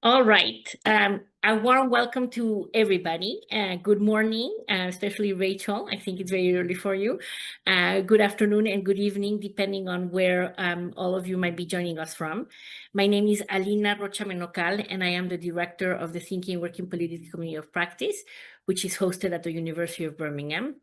All right. A warm welcome to everybody. Good morning, especially Rachel. I think it's very early for you. Good afternoon and good evening, depending on where all of you might be joining us from. My name is Alina Rocha Menocal, and I am the director of the Thinking and Working Political Community of Practice, which is hosted at the University of Birmingham.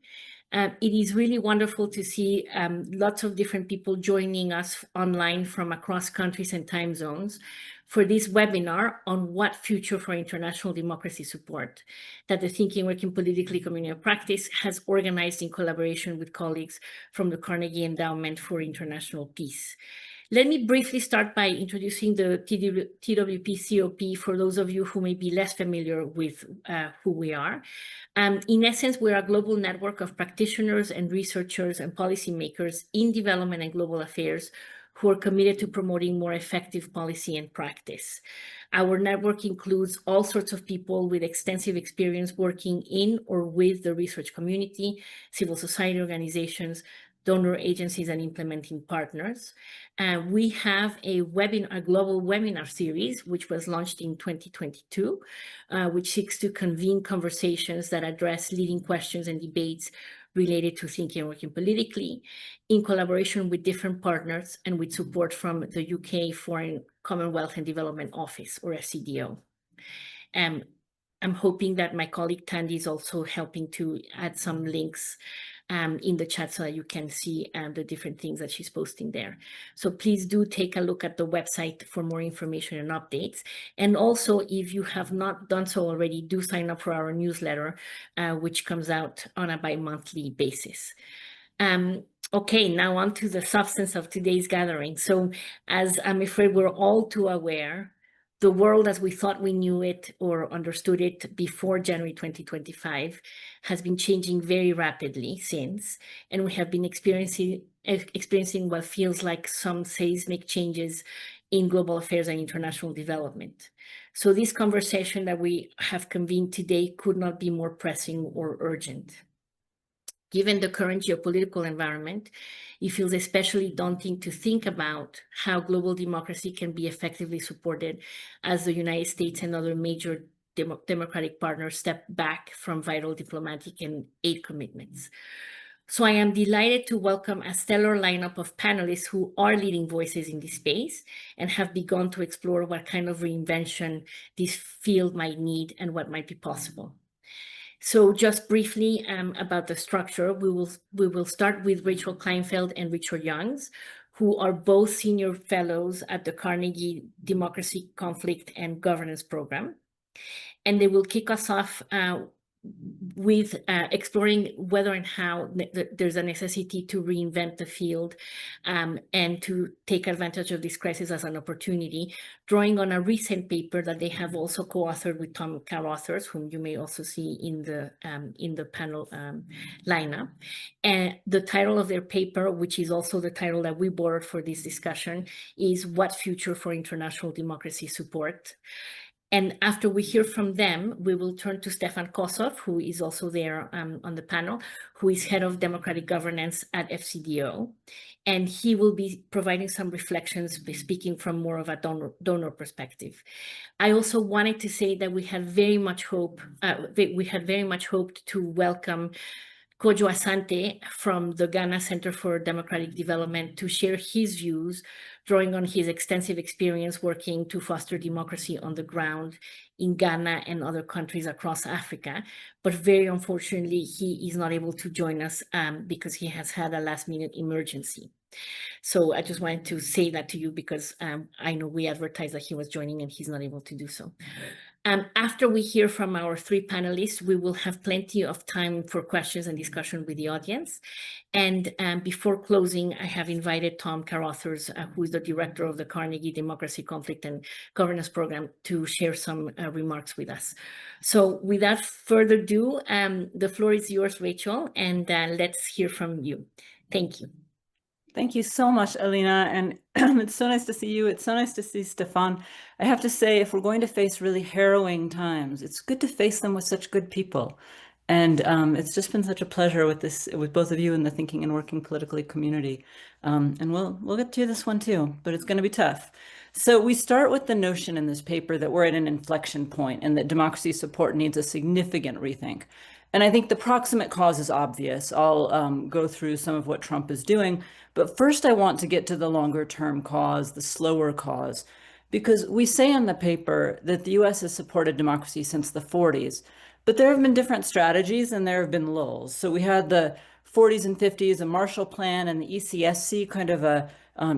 It is really wonderful to see lots of different people joining us online from across countries and time zones for this webinar on what future for international democracy support that the Thinking Working Politically Community of Practice has organized in collaboration with colleagues from the Carnegie Endowment for International Peace. Let me briefly start by introducing the TWP COP for those of you who may be less familiar with who we are. In essence, we're a global network of practitioners and researchers and policymakers in development and global affairs who are committed to promoting more effective policy and practice. Our network includes all sorts of people with extensive experience working in or with the research community, civil society organizations, donor agencies, and implementing partners. We have a global webinar series, which was launched in 2022, which seeks to convene conversations that address leading questions and debates related to thinking and working politically, in collaboration with different partners and with support from the UK Foreign Commonwealth and Development Office, or FCDO. I'm hoping that my colleague Tandy is also helping to add some links in the chat so that you can see the different things that she's posting there. So please do take a look at the website for more information and updates. And also, if you have not done so already, do sign up for our newsletter, which comes out on a bi-monthly basis. Okay, now on to the substance of today's gathering. So as I'm afraid we're all too aware, the world as we thought we knew it or understood it before January 2025 has been changing very rapidly since, and we have been experiencing what feels like some seismic changes in global affairs and international development. So this conversation that we have convened today could not be more pressing or urgent. Given the current geopolitical environment, it feels especially daunting to think about how global democracy can be effectively supported as the United States and other major democratic partners step back from vital diplomatic and aid commitments. So I am delighted to welcome a stellar lineup of panelists who are leading voices in this space and have begun to explore what kind of reinvention this field might need and what might be possible. So just briefly about the structure, we will start with Rachel Kleinfeld and Richard Youngs, who are both senior fellows at the Carnegie Democracy, Conflict, and Governance Program. And they will kick us off with exploring whether and how there's a necessity to reinvent the field and to take advantage of this crisis as an opportunity, drawing on a recent paper that they have also co-authored with Tom Carothers, whom you may also see in the panel lineup. And the title of their paper, which is also the title that we borrowed for this discussion, is What Future for International Democracy Support? And after we hear from them, we will turn to Stefan Kossoff, who is also there on the panel, who is head of democratic governance at FCDO. And he will be providing some reflections, speaking from more of a donor perspective. I also wanted to say that we had very much hoped to welcome Kojo Asante from the Ghana Center for Democratic Development to share his views, drawing on his extensive experience working to foster democracy on the ground in Ghana and other countries across Africa. But very unfortunately, he is not able to join us because he has had a last-minute emergency. So I just wanted to say that to you because I know we advertised that he was joining and he's not able to do so. After we hear from our three panelists, we will have plenty of time for questions and discussion with the audience. And before closing, I have invited Tom Carothers, who is the director of the Carnegie Democracy, Conflict, and Governance Program, to share some remarks with us. So without further ado, the floor is yours, Rachel, and let's hear from you. Thank you. Thank you so much, Alina, and it's so nice to see you. It's so nice to see Stefan. I have to say, if we're going to face really harrowing times, it's good to face them with such good people. And it's just been such a pleasure with both of you in the thinking and working politically community. And we'll get to this one too, but it's going to be tough. So we start with the notion in this paper that we're at an inflection point and that democracy support needs a significant rethink. And I think the proximate cause is obvious. I'll go through some of what Trump is doing, but first I want to get to the longer term cause, the slower cause, because we say in the paper that the US has supported democracy since the 40s. But there have been different strategies and there have been lulls. So we had the 40s and 50s, a Marshall Plan and the ECSC, kind of a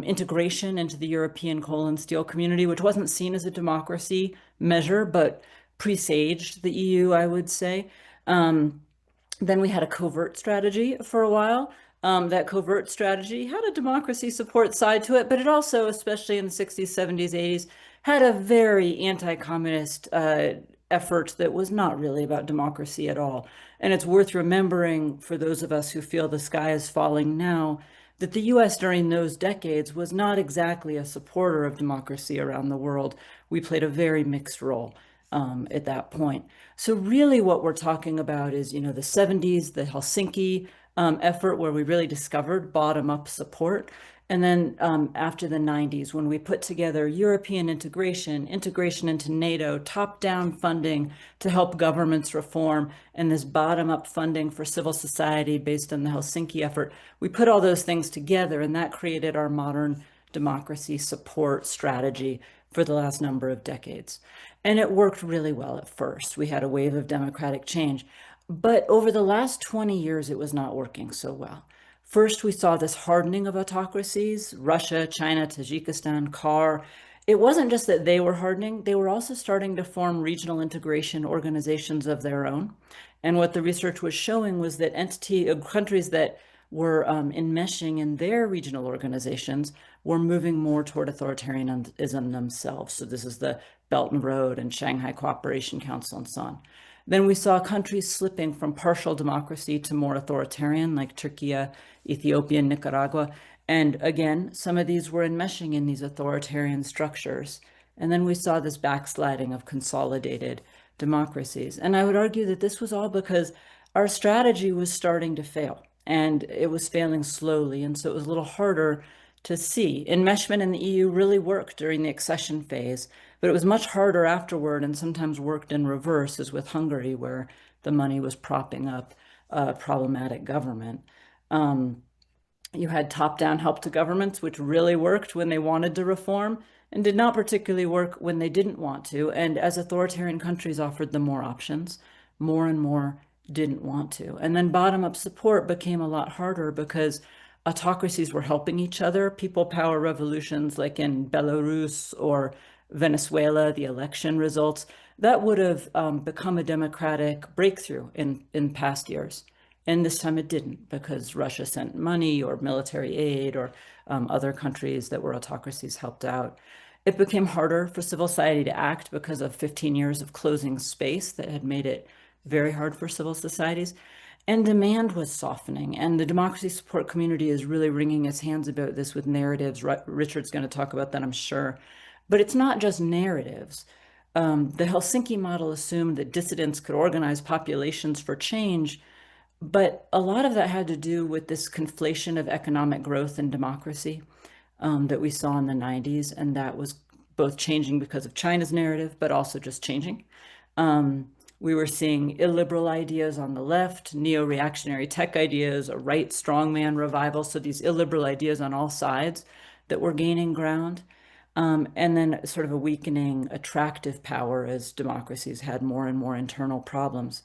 integration into the European coal and steel community, which wasn't seen as a democracy measure, but presaged the EU, I would say. Then we had a covert strategy for a while. That covert strategy had a democracy support side to it, but it also, especially in the 60s, 70s, 80s, had a very anti-communist effort that was not really about democracy at all. And it's worth remembering for those of us who feel the sky is falling now, that the US during those decades was not exactly a supporter of democracy around the world. We played a very mixed role at that point. So really what we're talking about is, the 70s, the Helsinki effort where we really discovered bottom-up support. And then after the 90s, when we put together European integration into NATO, top-down funding to help governments reform, and this bottom-up funding for civil society based on the Helsinki effort, we put all those things together, and that created our modern democracy support strategy for the last number of decades. And it worked really well at first. We had a wave of democratic change. But over the last 20 years, it was not working so well. First, we saw this hardening of autocracies, Russia, China, Tajikistan, CAR. It wasn't just that they were hardening, they were also starting to form regional integration organizations of their own. And what the research was showing was that countries that were enmeshing in their regional organizations were moving more toward authoritarianism themselves. So this is the Belt and Road and Shanghai Cooperation Council and so on. Then we saw countries slipping from partial democracy to more authoritarian, like Turkey, Ethiopia, and Nicaragua. And again, some of these were enmeshing in these authoritarian structures. And then we saw this backsliding of consolidated democracies. And I would argue that this was all because our strategy was starting to fail, and it was failing slowly. And so it was a little harder to see. Enmeshment in the EU really worked during the accession phase, but it was much harder afterward and sometimes worked in reverse, as with Hungary, where the money was propping up problematic government. You had top-down help to governments, which really worked when they wanted to reform and did not particularly work when they didn't want to. And as authoritarian countries offered them more options, more and more didn't want to. And then bottom-up support became a lot harder because autocracies were helping each other. People power revolutions like in Belarus or Venezuela, the election results, that would have become a democratic breakthrough in past years. And this time it didn't, because Russia sent money or military aid, or other countries that were autocracies helped out. It became harder for civil society to act because of 15 years of closing space that had made it very hard for civil societies. And demand was softening, and the democracy support community is really wringing its hands about this with narratives. Richard's going to talk about that, I'm sure. But it's not just narratives. The Helsinki model assumed that dissidents could organize populations for change, but a lot of that had to do with this conflation of economic growth and democracy that we saw in the 90s, and that was both changing because of China's narrative, but also just changing. We were seeing illiberal ideas on the left, neo-reactionary tech ideas, a right strongman revival, so these illiberal ideas on all sides that were gaining ground. And then sort of a weakening attractive power as democracies had more and more internal problems.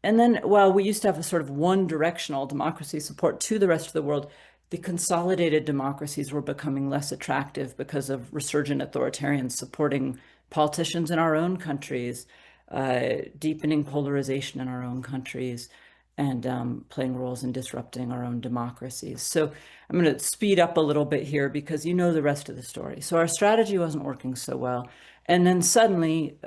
And then while we used to have a sort of one-directional democracy support to the rest of the world, the consolidated democracies were becoming less attractive because of resurgent authoritarians supporting politicians in our own countries, deepening polarization in our own countries, and playing roles in disrupting our own democracies. So I'm going to speed up a little bit here because you know the rest of the story. So our strategy wasn't working so well. And then suddenly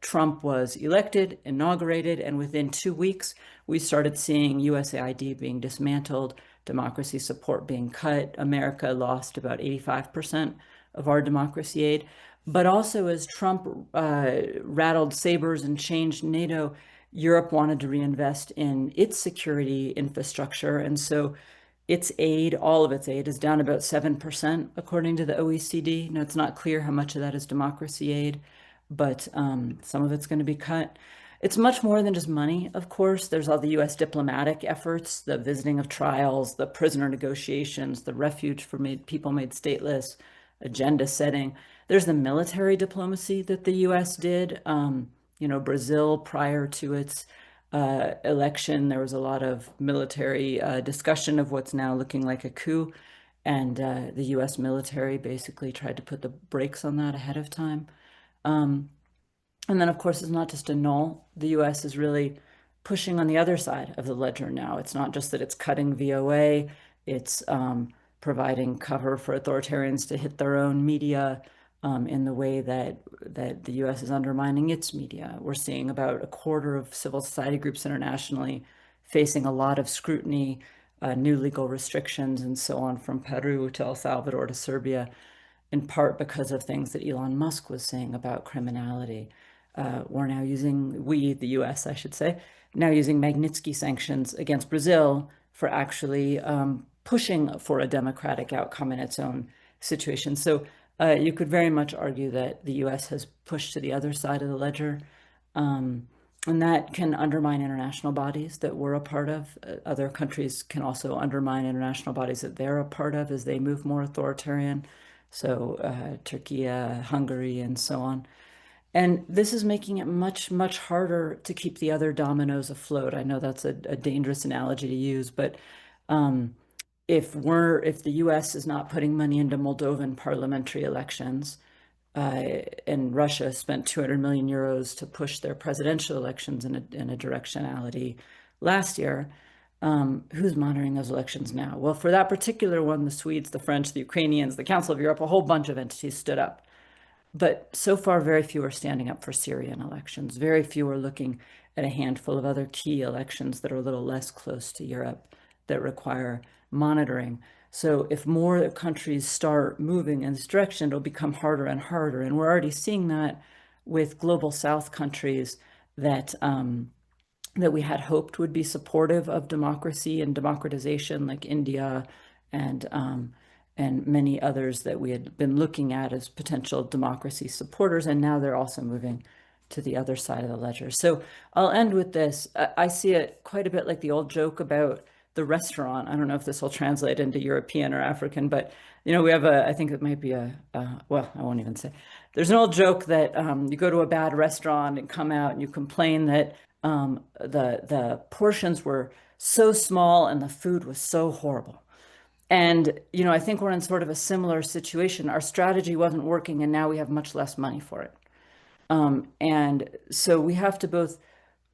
Trump was elected, inaugurated, and within 2 weeks, we started seeing USAID being dismantled, democracy support being cut. America lost about 85% of our democracy aid. But also as Trump rattled sabers and changed NATO, Europe wanted to reinvest in its security infrastructure, and so its aid, all of its aid, is down about 7%, according to the OECD. Now, it's not clear how much of that is democracy aid, but some of it's going to be cut. It's much more than just money, of course. There's all the US diplomatic efforts, the visiting of trials, the prisoner negotiations, the refuge for people made stateless, agenda setting. There's the military diplomacy that the US did. Brazil, prior to its election, there was a lot of military discussion of what's now looking like a coup. And the US military basically tried to put the brakes on that ahead of time. And then, of course, it's not just a null. The US is really pushing on the other side of the ledger now. It's not just that it's cutting VOA, it's providing cover for authoritarians to hit their own media in the way that the US is undermining its media. We're seeing about a quarter of civil society groups internationally facing a lot of scrutiny, new legal restrictions, and so on, from Peru to El Salvador to Serbia, in part because of things that Elon Musk was saying about criminality. We're now using, the US, I should say, now using Magnitsky sanctions against Brazil for actually pushing for a democratic outcome in its own situation. So you could very much argue that the US has pushed to the other side of the ledger. And that can undermine international bodies that we're a part of. Other countries can also undermine international bodies that they're a part of as they move more authoritarian. So Turkey, Hungary, and so on. And this is making it much, much harder to keep the other dominoes afloat. I know that's a dangerous analogy to use, but if the US is not putting money into Moldovan parliamentary elections, and Russia spent 200 million euros to push their presidential elections in a directionality last year, who's monitoring those elections now? Well, for that particular one, the Swedes, the French, the Ukrainians, the Council of Europe, a whole bunch of entities stood up. But so far, very few are standing up for Syrian elections. Very few are looking at a handful of other key elections that are a little less close to Europe that require monitoring. So if more countries start moving in this direction, it'll become harder and harder. And we're already seeing that with global South countries that we had hoped would be supportive of democracy and democratization, like India and many others that we had been looking at as potential democracy supporters, and now they're also moving to the other side of the ledger. So I'll end with this. I see it quite a bit like the old joke about the restaurant. I don't know if this will translate into European or African, but we have I think it might be well, I won't even say. There's an old joke that you go to a bad restaurant and come out and you complain that the portions were so small and the food was so horrible. And, I think we're in sort of a similar situation. Our strategy wasn't working, and now we have much less money for it. And so we have to both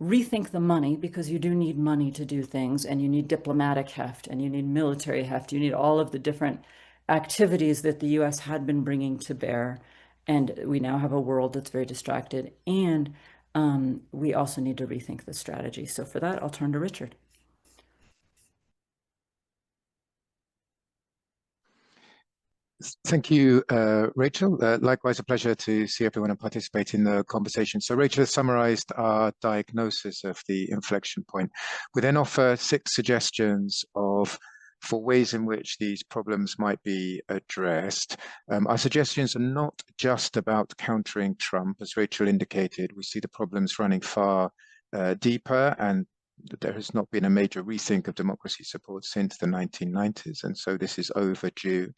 rethink the money, because you do need money to do things, and you need diplomatic heft, and you need military heft. You need all of the different activities that the US had been bringing to bear. And we now have a world that's very distracted. And we also need to rethink the strategy. So for that, I'll turn to Richard. Thank you, Rachel. Likewise, a pleasure to see everyone and participate in the conversation. So Rachel has summarized our diagnosis of the inflection point. We then offer 6 suggestions for ways in which these problems might be addressed. Our suggestions are not just about countering Trump. As Rachel indicated, we see the problems running far deeper, and there has not been a major rethink of democracy support since the 1990s, and so this is overdue.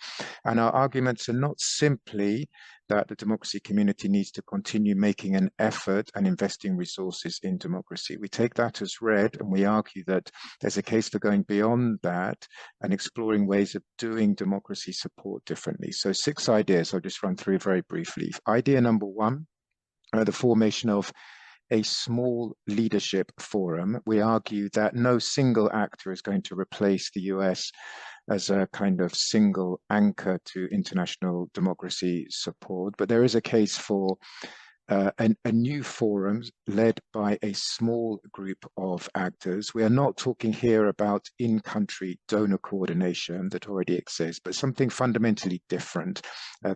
And our arguments are not simply that the democracy community needs to continue making an effort and investing resources in democracy. We take that as read, and we argue that there's a case for going beyond that and exploring ways of doing democracy support differently. So 6 ideas I'll just run through very briefly. Idea number 1, the formation of a small leadership forum. We argue that no single actor is going to replace the US as a kind of single anchor to international democracy support, but there is a case for a new forum led by a small group of actors. We are not talking here about in-country donor coordination that already exists, but something fundamentally different,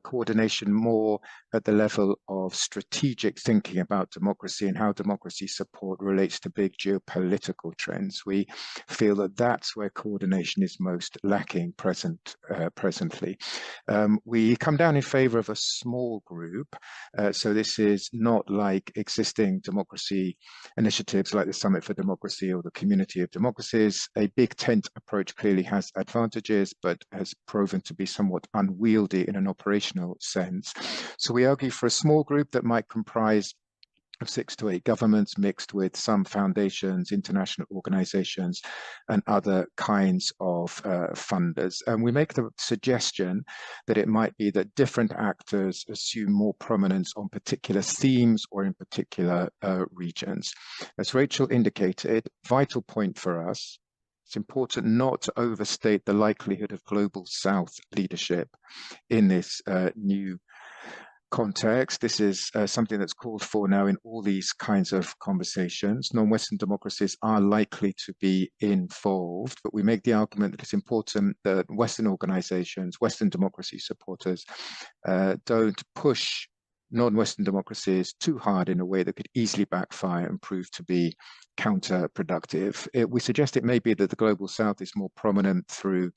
coordination more at the level of strategic thinking about democracy and how democracy support relates to big geopolitical trends. We feel that that's where coordination is most lacking presently. We come down in favor of a small group. So this is not like existing democracy initiatives like the Summit for Democracy or the Community of Democracies. A big tent approach clearly has advantages, but has proven to be somewhat unwieldy in an operational sense. So we argue for a small group that might comprise of 6 to 8 governments mixed with some foundations, international organizations, and other kinds of funders. And we make the suggestion that it might be that different actors assume more prominence on particular themes or in particular regions. As Rachel indicated, vital point for us, it's important not to overstate the likelihood of global South leadership in this new context. This is something that's called for now in all these kinds of conversations. Non-Western democracies are likely to be involved, but we make the argument that it's important that Western organizations, Western democracy supporters, don't push non-Western democracies too hard in a way that could easily backfire and prove to be counterproductive. We suggest it may be that the global South is more prominent through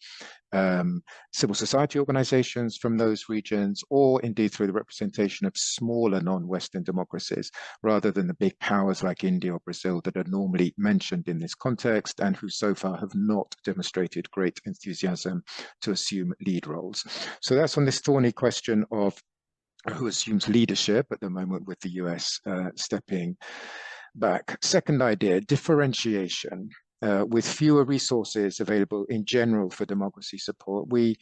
civil society organizations from those regions, or indeed through the representation of smaller non-Western democracies, rather than the big powers like India or Brazil that are normally mentioned in this context and who so far have not demonstrated great enthusiasm to assume lead roles. So that's on this thorny question of who assumes leadership at the moment, with the US stepping back. Second idea, differentiation. With fewer resources available in general for democracy support, we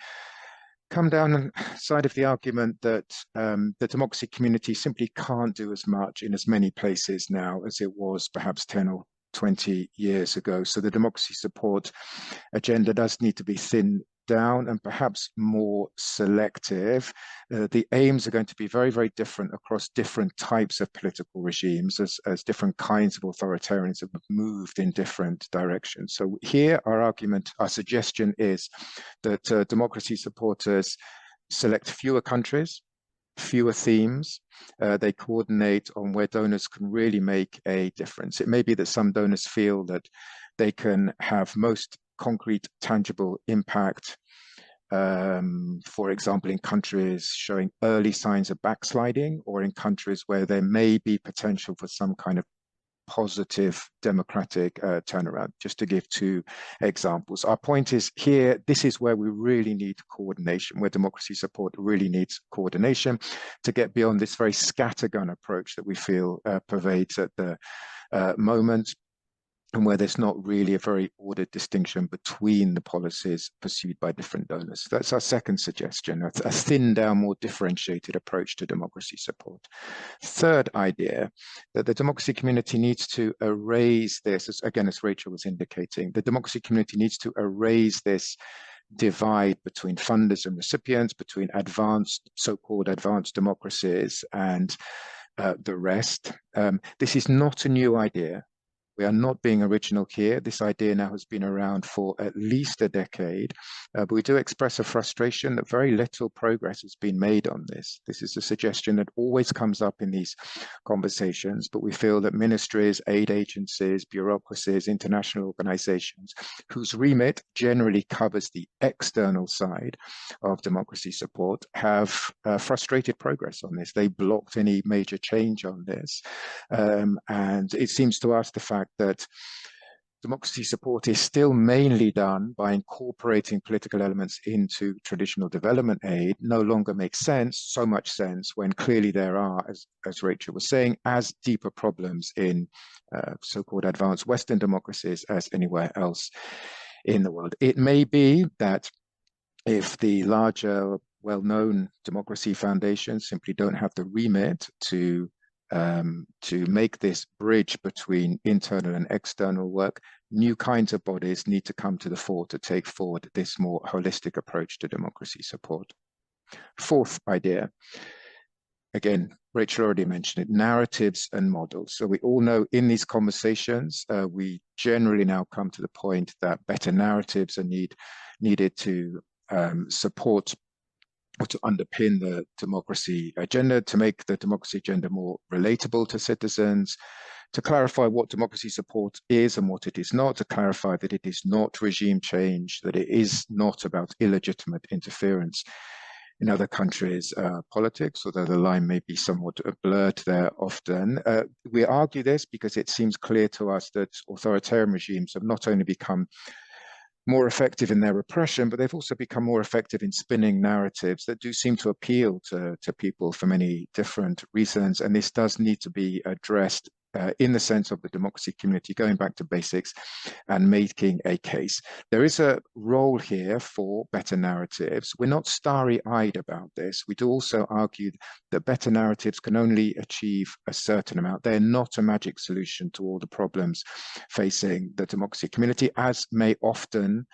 come down on the side of the argument that the democracy community simply can't do as much in as many places now as it was perhaps 10 or 20 years ago. So the democracy support agenda does need to be thinned down and perhaps more selective. The aims are going to be very, very different across different types of political regimes as different kinds of authoritarians have moved in different directions. So here our argument, our suggestion is that democracy supporters select fewer countries, fewer themes. They coordinate on where donors can really make a difference. It may be that some donors feel that they can have most concrete, tangible impact, for example, in countries showing early signs of backsliding, or in countries where there may be potential for some kind of positive democratic turnaround, just to give 2 examples. Our point is here, this is where we really need coordination, where democracy support really needs coordination to get beyond this very scattergun approach that we feel pervades at the moment, and where there's not really a very ordered distinction between the policies pursued by different donors. That's our second suggestion, a thinned down, more differentiated approach to democracy support. Third idea, that the democracy community needs to erase this, again, as Rachel was indicating, the democracy community needs to erase this divide between funders and recipients, between advanced, so-called advanced democracies and the rest. This is not a new idea. We are not being original here. This idea now has been around for at least a decade, but we do express a frustration that very little progress has been made on this. This is a suggestion that always comes up in these conversations, but we feel that ministries, aid agencies, bureaucracies, international organizations, whose remit generally covers the external side of democracy support, have frustrated progress on this. They blocked any major change on this. And it seems to us the fact that democracy support is still mainly done by incorporating political elements into traditional development aid no longer makes sense, so much sense, when clearly there are, as Rachel was saying, as deeper problems in so-called advanced Western democracies as anywhere else in the world. It may be that if the larger, well-known democracy foundations simply don't have the remit to make this bridge between internal and external work, new kinds of bodies need to come to the fore to take forward this more holistic approach to democracy support. Fourth idea, again, Rachel already mentioned it, narratives and models. So we all know in these conversations, we generally now come to the point that better narratives are needed to support or to underpin the democracy agenda, to make the democracy agenda more relatable to citizens, to clarify what democracy support is and what it is not, to clarify that it is not regime change, that it is not about illegitimate interference in other countries' politics, although the line may be somewhat blurred there often. We argue this because it seems clear to us that authoritarian regimes have not only become more effective in their repression, but they've also become more effective in spinning narratives that do seem to appeal to people for many different reasons. And this does need to be addressed in the sense of the democracy community, going back to basics and making a case. There is a role here for better narratives. We're not starry-eyed about this. We do also argue that better narratives can only achieve a certain amount. They're not a magic solution to all the problems facing the democracy community, as may often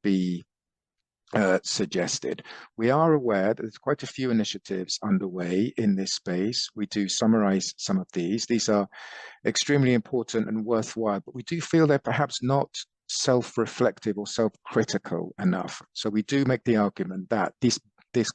be suggested. We are aware that there's quite a few initiatives underway in this space. We do summarize some of these. These are extremely important and worthwhile, but we do feel they're perhaps not self-reflective or self-critical enough. So we do make the argument that this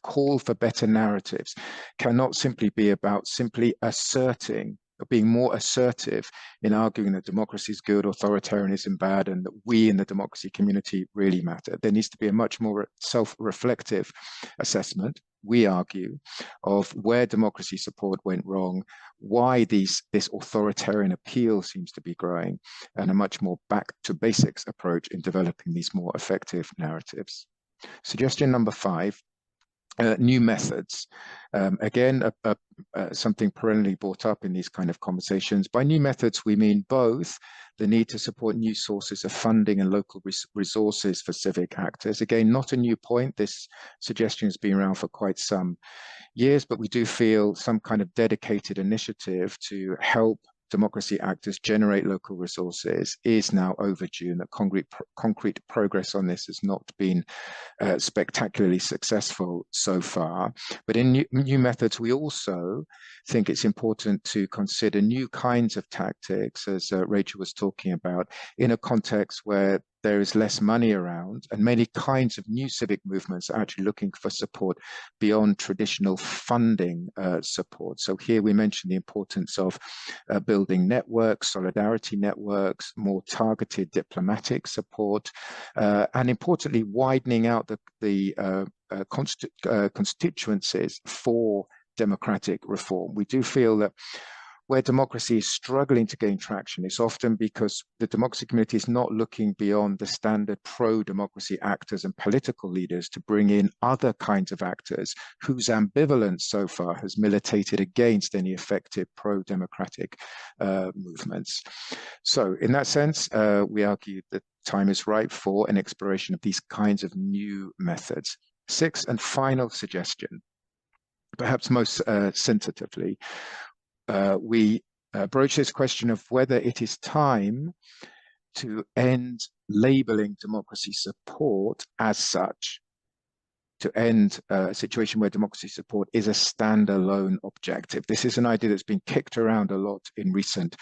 call for better narratives cannot simply be about simply asserting or being more assertive in arguing that democracy is good, authoritarianism bad, and that we in the democracy community really matter. There needs to be a much more self-reflective assessment, we argue, of where democracy support went wrong, why this authoritarian appeal seems to be growing, and a much more back to basics approach in developing these more effective narratives. Suggestion number 5. New methods. Again, something perennially brought up in these kind of conversations. By new methods, we mean both the need to support new sources of funding and local resources for civic actors. Again, not a new point. This suggestion has been around for quite some years, but we do feel some kind of dedicated initiative to help democracy actors generate local resources is now overdue, and that concrete progress on this has not been spectacularly successful so far. But in new methods, we also think it's important to consider new kinds of tactics, as Rachel was talking about, in a context where there is less money around, and many kinds of new civic movements are actually looking for support beyond traditional funding support. So here we mentioned the importance of building networks, solidarity networks, more targeted diplomatic support, and importantly, widening out the constituencies for democratic reform. We do feel that where democracy is struggling to gain traction, it's often because the democracy community is not looking beyond the standard pro-democracy actors and political leaders to bring in other kinds of actors whose ambivalence so far has militated against any effective pro-democratic movements. So in that sense, we argue that time is ripe for an exploration of these kinds of new methods. 6th and final suggestion, perhaps most sensitively, we broach this question of whether it is time to end labeling democracy support as such, to end a situation where democracy support is a standalone objective. This is an idea that's been kicked around a lot in recent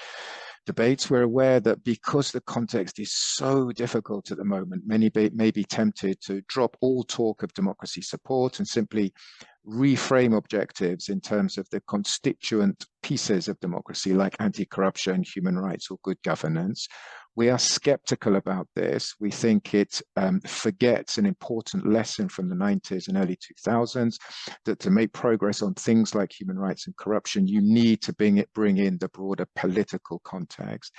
debates. We're aware that because the context is so difficult at the moment, many may be tempted to drop all talk of democracy support and simply reframe objectives in terms of the constituent pieces of democracy, like anti-corruption, human rights, or good governance. We are skeptical about this. We think it forgets an important lesson from the 90s and early 2000s, that to make progress on things like human rights and corruption, you need to bring in the broader political context.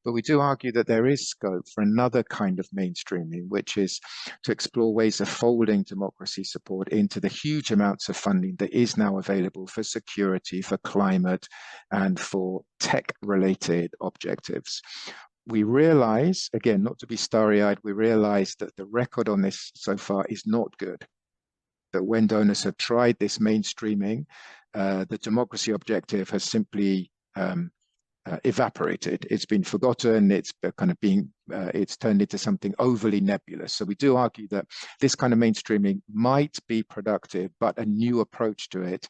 But we do argue that there is scope for another kind of mainstreaming, which is to explore ways of folding democracy support into the huge amounts of funding that is now available for security, for climate, and for tech-related objectives. We realize, again, not to be starry-eyed, we realize that the record on this so far is not good. That when donors have tried this mainstreaming, the democracy objective has simply evaporated. It's been forgotten. It's kind of being, it's turned into something overly nebulous. So we do argue that this kind of mainstreaming might be productive, but a new approach to it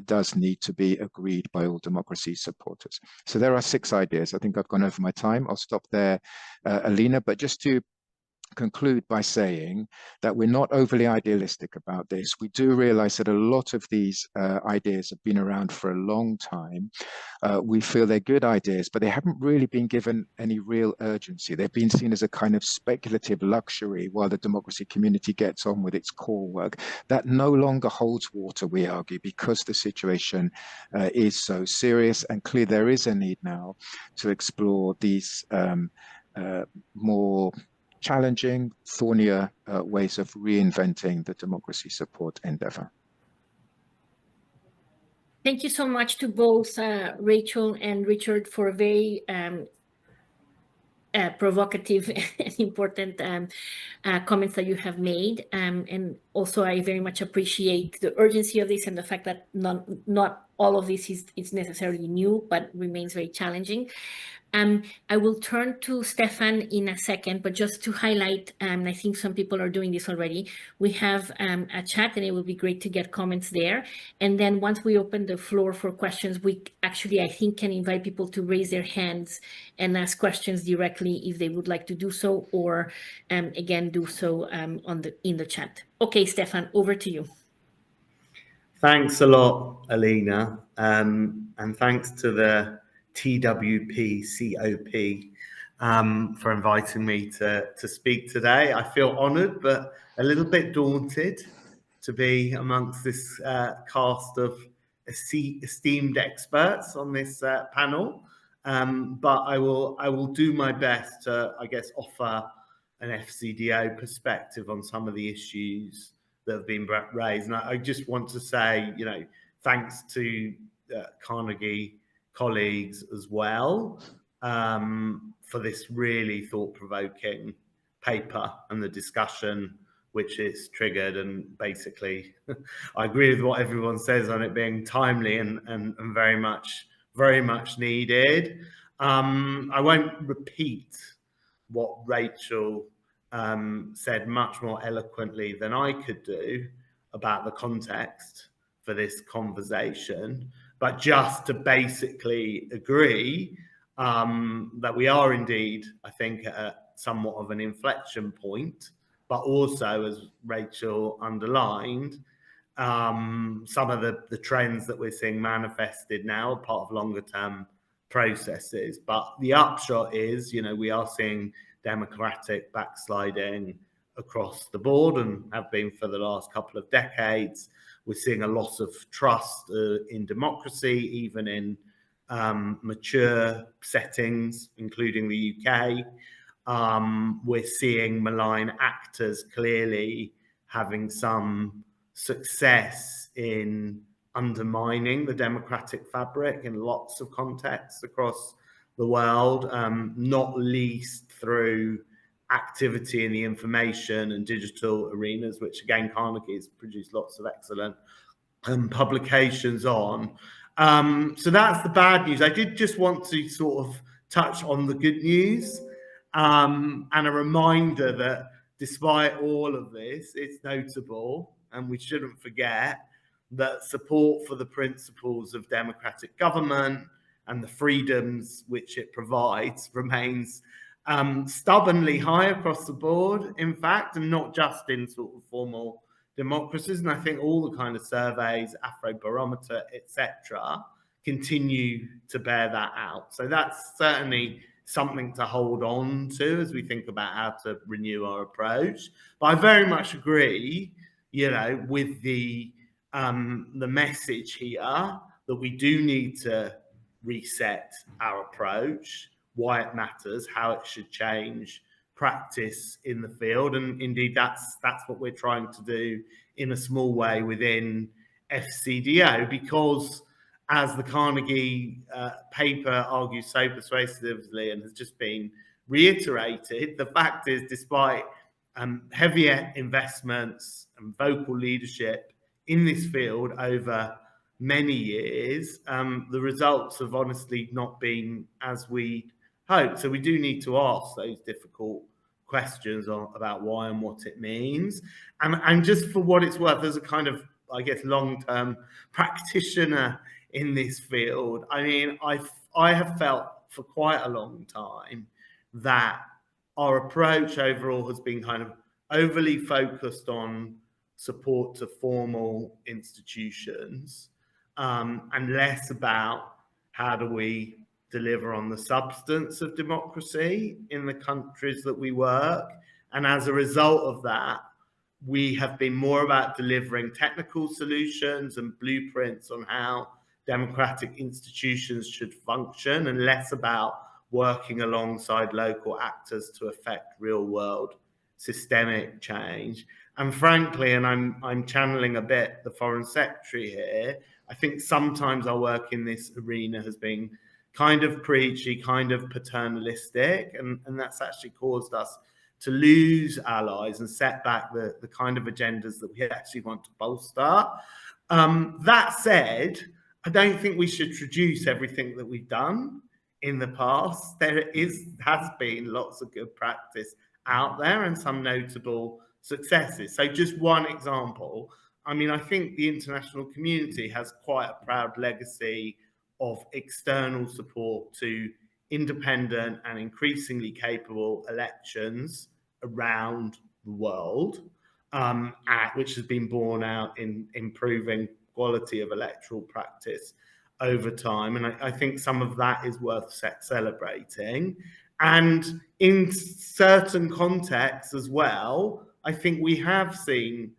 does need to be agreed by all democracy supporters. So there are 6 ideas. I think I've gone over my time. I'll stop there, Alina, but just to conclude by saying that we're not overly idealistic about this. We do realize that a lot of these ideas have been around for a long time. We feel they're good ideas, but they haven't really been given any real urgency. They've been seen as a kind of speculative luxury while the democracy community gets on with its core work. That no longer holds water, we argue, because the situation is so serious, and clear there is a need now to explore these more challenging, thornier ways of reinventing the democracy support endeavor. Thank you so much to both Rachel and Richard for very provocative and important comments that you have made. And also, I very much appreciate the urgency of this and the fact that not all of this is necessarily new, but remains very challenging. I will turn to Stefan in a second, but just to highlight, I think some people are doing this already. We have a chat, and it will be great to get comments there. And then once we open the floor for questions, we actually, I think, can invite people to raise their hands and ask questions directly if they would like to do so, or again, do so in the chat. Okay, Stefan, over to you. Thanks a lot, Alina, and thanks to the TWP COP for inviting me to speak today. I feel honoured, but a little bit daunted to be amongst this cast of esteemed experts on this panel. But I will do my best to, I guess, offer an FCDO perspective on some of the issues that have been raised. And I just want to say, you know, thanks to Carnegie colleagues as well for this really thought-provoking paper and the discussion which it's triggered. And basically, I agree with what everyone says on it being timely and very much needed. I won't repeat what Rachel said much more eloquently than I could do about the context for this conversation, but just to basically agree that we are indeed, I think, at somewhat of an inflection point, but also, as Rachel underlined, some of the trends that we're seeing manifested now are part of longer term processes. But the upshot is, you know, we are seeing democratic backsliding across the board and have been for the last couple of decades. We're seeing a loss of trust in democracy, even in mature settings, including the UK. We're seeing malign actors clearly having some success in undermining the democratic fabric in lots of contexts across the world, not least through activity in the information and digital arenas, which again, Carnegie has produced lots of excellent publications on. So that's the bad news. I did just want to sort of touch on the good news and a reminder that despite all of this, it's notable, and we shouldn't forget, that support for the principles of democratic government and the freedoms which it provides remains stubbornly high across the board, in fact, and not just in sort of formal democracies. And I think all the kind of surveys, Afrobarometer, etc., continue to bear that out. So that's certainly something to hold on to as we think about how to renew our approach. But I very much agree, you know, with the message here that we do need to reset our approach, why it matters, how it should change practice in the field. And indeed, that's what we're trying to do in a small way within FCDO, because as the Carnegie paper argues so persuasively and has just been reiterated, the fact is, despite heavier investments and vocal leadership in this field over many years, the results have honestly not been as we hoped. So we do need to ask those difficult questions about why and what it means. And just for what it's worth, as a kind of, I guess, long-term practitioner in this field, I mean, I have felt for quite a long time that our approach overall has been kind of overly focused on support to formal institutions, and less about how do we deliver on the substance of democracy in the countries that we work. And as a result of that, we have been more about delivering technical solutions and blueprints on how democratic institutions should function, and less about working alongside local actors to affect real world systemic change. And frankly, and I'm channeling a bit the Foreign Secretary here, I think sometimes our work in this arena has been kind of preachy, kind of paternalistic, and that's actually caused us to lose allies and set back the kind of agendas that we actually want to bolster. That said, I don't think we should traduce everything that we've done in the past. There has been lots of good practice out there and some notable successes. So just one example, I mean, I think the international community has quite a proud legacy of external support to independent and increasingly capable elections around the world, which has been borne out in improving quality of electoral practice over time. And I think some of that is worth celebrating. And in certain contexts as well, I think we have seen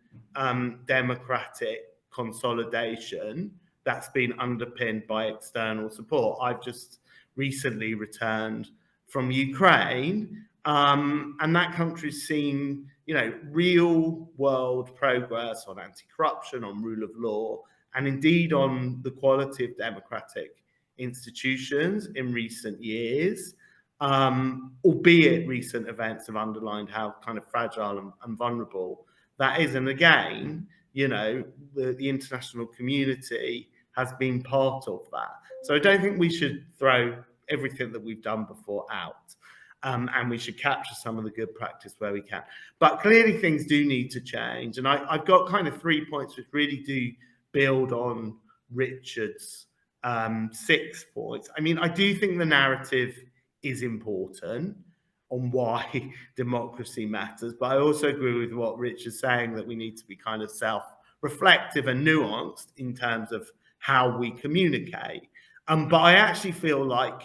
democratic consolidation that's been underpinned by external support. I've just recently returned from Ukraine, and that country's seen, you know, real world progress on anti-corruption, on rule of law, and indeed on the quality of democratic institutions in recent years, albeit recent events have underlined how kind of fragile and vulnerable that is. And again, you know, the international community has been part of that. So I don't think we should throw everything that we've done before out, and we should capture some of the good practice where we can. But clearly things do need to change. And I've got kind of 3 points which really do build on Richard's 6 points. I mean, I do think the narrative is important on why democracy matters, but I also agree with what Richard's saying, that we need to be kind of self-reflective and nuanced in terms of how we communicate. But I actually feel like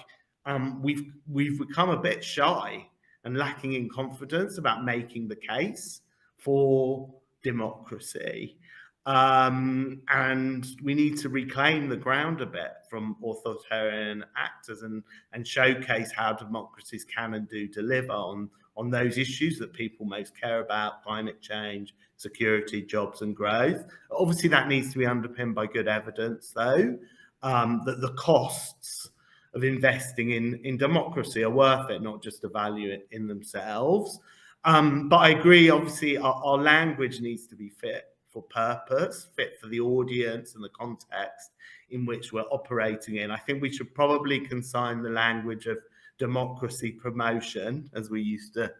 we've become a bit shy and lacking in confidence about making the case for democracy. And we need to reclaim the ground a bit from authoritarian actors and showcase how democracies can and do deliver on those issues that people most care about: climate change, security, jobs and growth. Obviously that needs to be underpinned by good evidence, though, that the costs of investing in democracy are worth it, not just a value in themselves. But I agree, obviously our language needs to be fit for purpose, fit for the audience and the context in which we're operating in. I think we should probably consign the language of democracy promotion, as we used to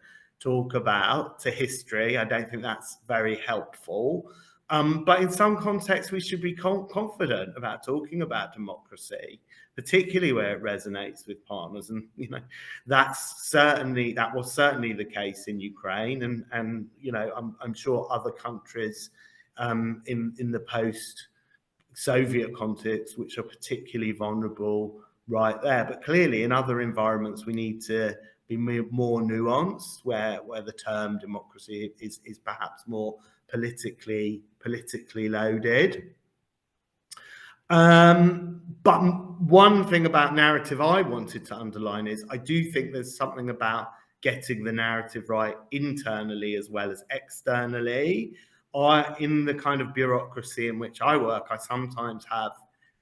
talk about, to history. I don't think that's very helpful. But in some contexts, we should be confident about talking about democracy, particularly where it resonates with partners. And, you know, that was certainly the case in Ukraine. And you know, I'm sure other countries in the post-Soviet context, which are particularly vulnerable right there. But clearly in other environments, we need to be more nuanced, where the term democracy is perhaps more politically loaded. But one thing about narrative I wanted to underline is I do think there's something about getting the narrative right internally as well as externally. In the kind of bureaucracy in which I work, I sometimes have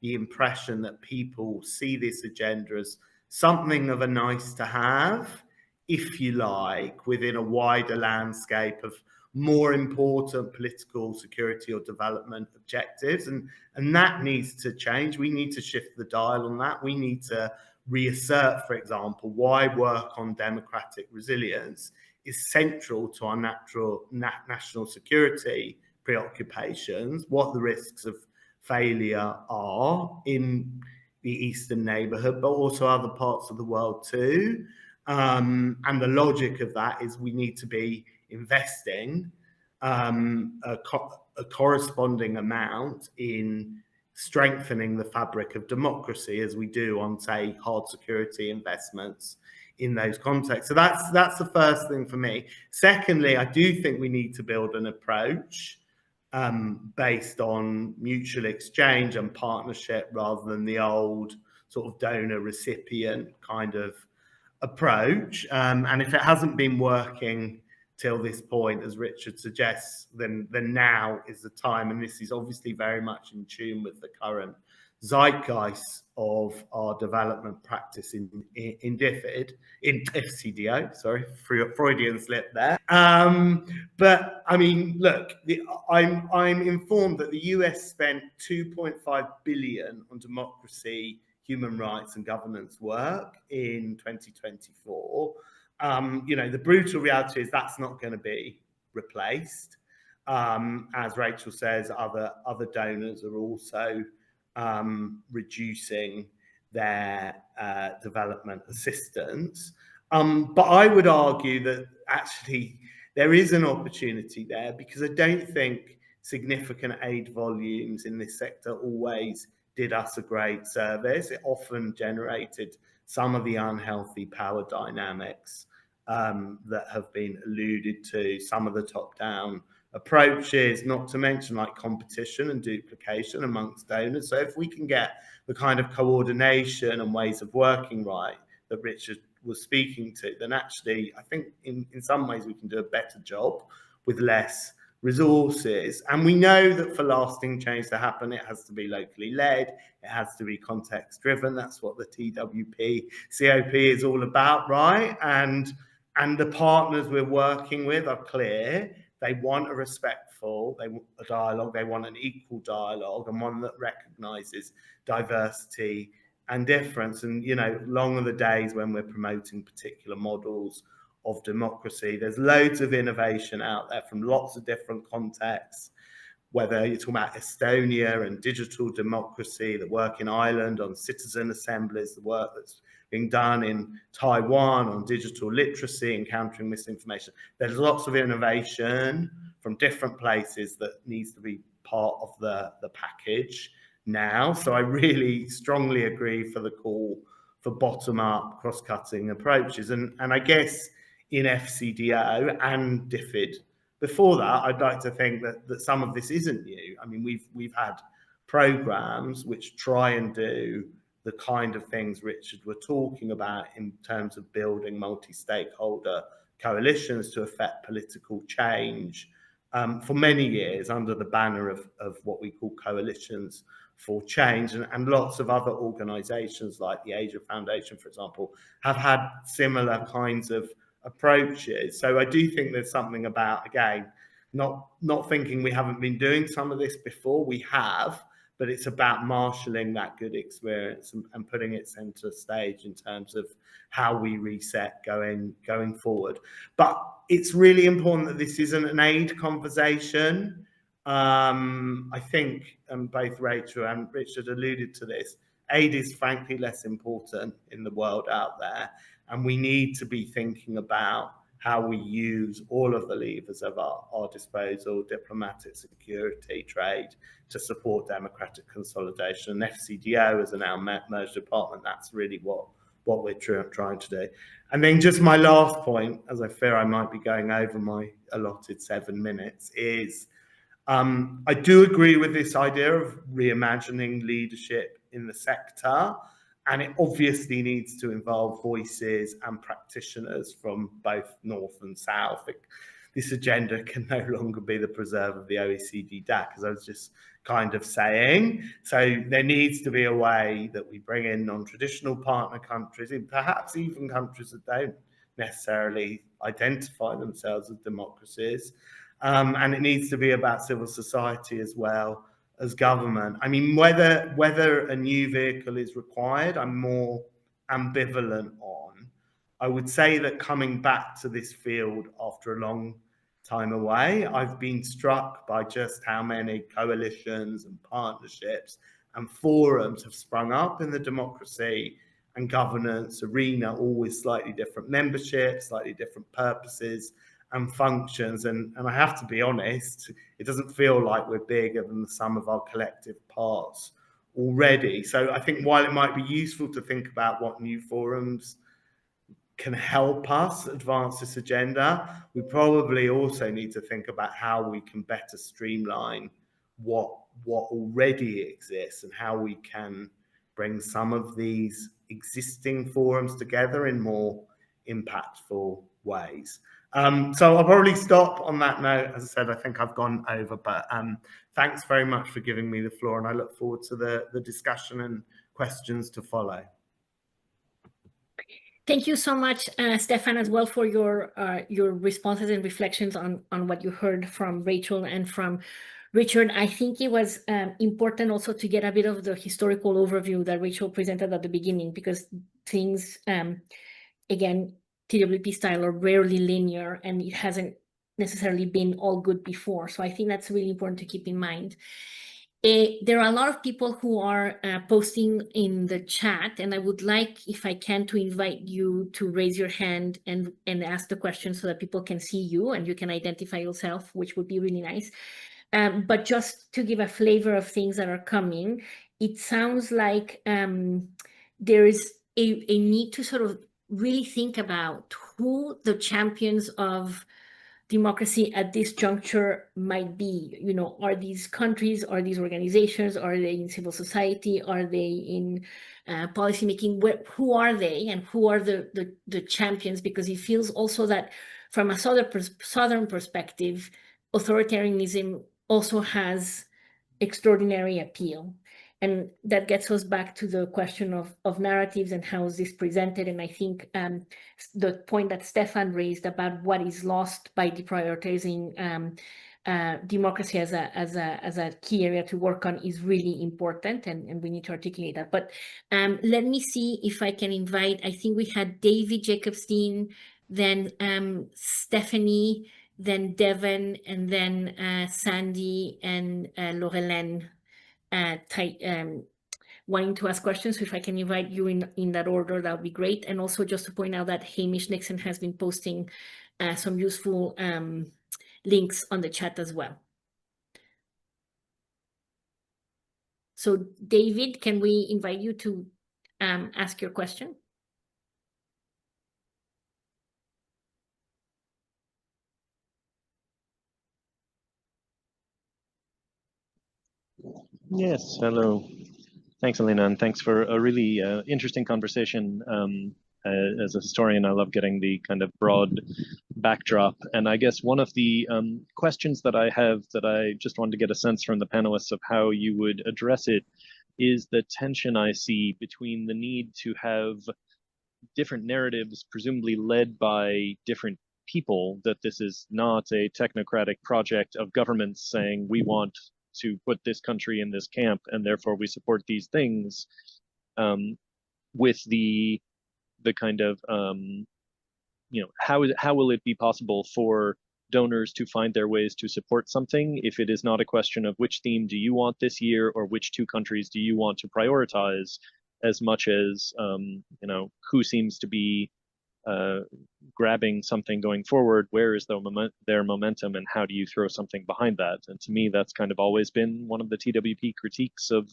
the impression that people see this agenda as something of a nice to have, if you like, within a wider landscape of more important political security or development objectives, and that needs to change. We need to shift the dial on that. We need to reassert, for example, why work on democratic resilience is central to our national security preoccupations, what the risks of failure are in the Eastern neighborhood, but also other parts of the world too. And the logic of that is we need to be investing a corresponding amount in strengthening the fabric of democracy, as we do on, say, hard security investments in those contexts. So that's the first thing for me. Secondly, I do think we need to build an approach based on mutual exchange and partnership rather than the old sort of donor-recipient kind of approach. And if it hasn't been working till this point, as Richard suggests, then now is the time. And this is obviously very much in tune with the current zeitgeist of our development practice in FCDO. Sorry, Freudian slip there. But I mean, look, I'm informed that the US spent $2.5 billion on democracy, human rights, and governance work in 2024. You know, the brutal reality is that's not going to be replaced. As Rachel says, other donors are also reducing their development assistance. But I would argue that actually there is an opportunity there, because I don't think significant aid volumes in this sector always did us a great service. It often generated some of the unhealthy power dynamics that have been alluded to, some of the top-down approaches, not to mention like competition and duplication amongst donors. So if we can get the kind of coordination and ways of working right that Richard was speaking to, then actually I think in some ways we can do a better job with less resources. And we know that for lasting change to happen, it has to be locally led, it has to be context driven. That's what the TWP COP is all about, right? And the partners we're working with are clear. They want a respectful, a dialogue, they want an equal dialogue, and one that recognises diversity and difference. And, you know, long are the days when we're promoting particular models of democracy. There's loads of innovation out there from lots of different contexts, whether you're talking about Estonia and digital democracy, the work in Ireland on citizen assemblies, the work that's being done in Taiwan on digital literacy and countering misinformation. There's lots of innovation from different places that needs to be part of the package now. So I really strongly agree for the call for bottom-up cross-cutting approaches. And I guess in FCDO and DFID before that, I'd like to think that some of this isn't new. I mean, we've had programs which try and do the kind of things Richard were talking about in terms of building multi-stakeholder coalitions to affect political change for many years under the banner of what we call coalitions for change. And lots of other organizations like the Asia Foundation, for example, have had similar kinds of approaches. So I do think there's something about, again, not thinking we haven't been doing some of this before. We have, but it's about marshalling that good experience and putting it center stage in terms of how we reset going forward. But it's really important that this isn't an aid conversation. I think both Rachel and Richard alluded to this. Aid is frankly less important in the world out there, and we need to be thinking about how we use all of the levers of our disposal, diplomatic, security, trade, to support democratic consolidation. And FCDO as a now merged department, that's really what we're trying to do. And then just my last point, as I fear I might be going over my allotted 7 minutes, is I do agree with this idea of reimagining leadership in the sector. And it obviously needs to involve voices and practitioners from both North and South. This agenda can no longer be the preserve of the OECD DAC, as I was just kind of saying. So there needs to be a way that we bring in non-traditional partner countries, and perhaps even countries that don't necessarily identify themselves as democracies, And it needs to be about civil society as well as government. I mean, whether a new vehicle is required, I'm more ambivalent on. I would say that coming back to this field after a long time away, I've been struck by just how many coalitions and partnerships and forums have sprung up in the democracy and governance arena, all with slightly different memberships, slightly different purposes and functions. And I have to be honest, it doesn't feel like we're bigger than the sum of our collective parts already. So I think while it might be useful to think about what new forums can help us advance this agenda, we probably also need to think about how we can better streamline what already exists and how we can bring some of these existing forums together in more impactful ways. So I'll probably stop on that note. As I said, I think I've gone over, but thanks very much for giving me the floor, and I look forward to the discussion and questions to follow. Thank you so much, Stefan, as well, for your responses and reflections on what you heard from Rachel and from Richard. I think it was important also to get a bit of the historical overview that Rachel presented at the beginning, because things, again, TWP style are rarely linear, and it hasn't necessarily been all good before. So I think that's really important to keep in mind. There are a lot of people who are posting in the chat, and I would like, if I can, to invite you to raise your hand and ask the question so that people can see you and you can identify yourself, which would be really nice. But just to give a flavor of things that are coming, it sounds like there is a need to sort of really think about who the champions of democracy at this juncture might be. You know, are these countries, are these organizations, are they in civil society, are they in policymaking? Who are they, and who are the champions? Because it feels also that from a southern perspective, authoritarianism also has extraordinary appeal. And that gets us back to the question of narratives and how is this presented. And I think the point that Stefan raised about what is lost by deprioritizing democracy as a key area to work on is really important, and we need to articulate that. But let me see if I can invite, I think we had David Jacobstein, then Stephanie, then Devon, and then Sandy and Laurelène wanting to ask questions. So if I can invite you in that order, that would be great. And also just to point out that Hamish Nixon has been posting some useful links on the chat as well. So David, can we invite you to ask your question? Yes, hello. Thanks, Elena, and thanks for a really interesting conversation. As a historian, I love getting the kind of broad backdrop. And I guess one of the questions that I have that I just wanted to get a sense from the panelists of how you would address it is the tension I see between the need to have different narratives, presumably led by different people, that this is not a technocratic project of governments saying we want to put this country in this camp and therefore we support these things, with the kind of you know, how will it be possible for donors to find their ways to support something if it is not a question of which theme do you want this year or which two countries do you want to prioritize, as much as you know, who seems to be grabbing something going forward, where is their momentum, and how do you throw something behind that? And to me, that's kind of always been one of the TWP critiques of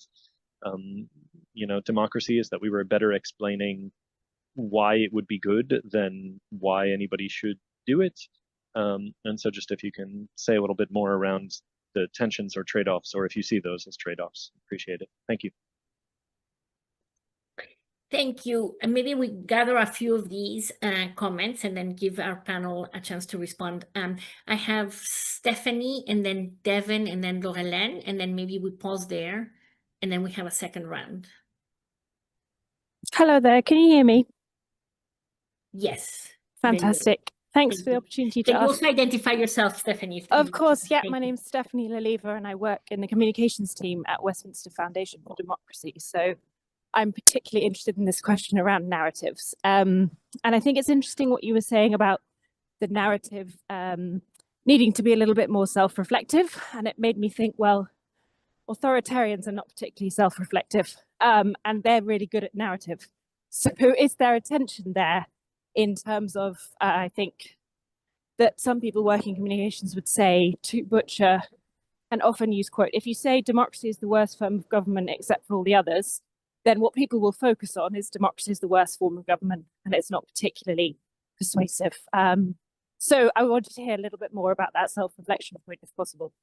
you know, democracy, is that we were better explaining why it would be good than why anybody should do it. And so just if you can say a little bit more around the tensions or trade-offs, or if you see those as trade-offs, appreciate it. Thank you. Thank you. And maybe we gather a few of these comments and then give our panel a chance to respond. I have Stephanie, and then Devon, and then Laurelène, and then maybe we pause there, and then we have a second round. Hello there, can you hear me? Yes. Fantastic. Thanks Thank for the you. opportunity to Can you ask. also identify yourself, Stephanie? Of course, yeah. Thank My you. name's Stephanie Leliva, and I work in the communications team at Westminster Foundation for Democracy. So I'm particularly interested in this question around narratives. And I think it's interesting what you were saying about the narrative needing to be a little bit more self-reflective. And it made me think, well, authoritarians are not particularly self-reflective, and they're really good at narrative. So is there a tension there in terms of, I think, that some people working in communications would say, to butcher an often used quote, if you say democracy is the worst form of government except for all the others, then what people will focus on is democracy is the worst form of government, and it's not particularly persuasive. So I wanted to hear a little bit more about that self-reflection point, if possible.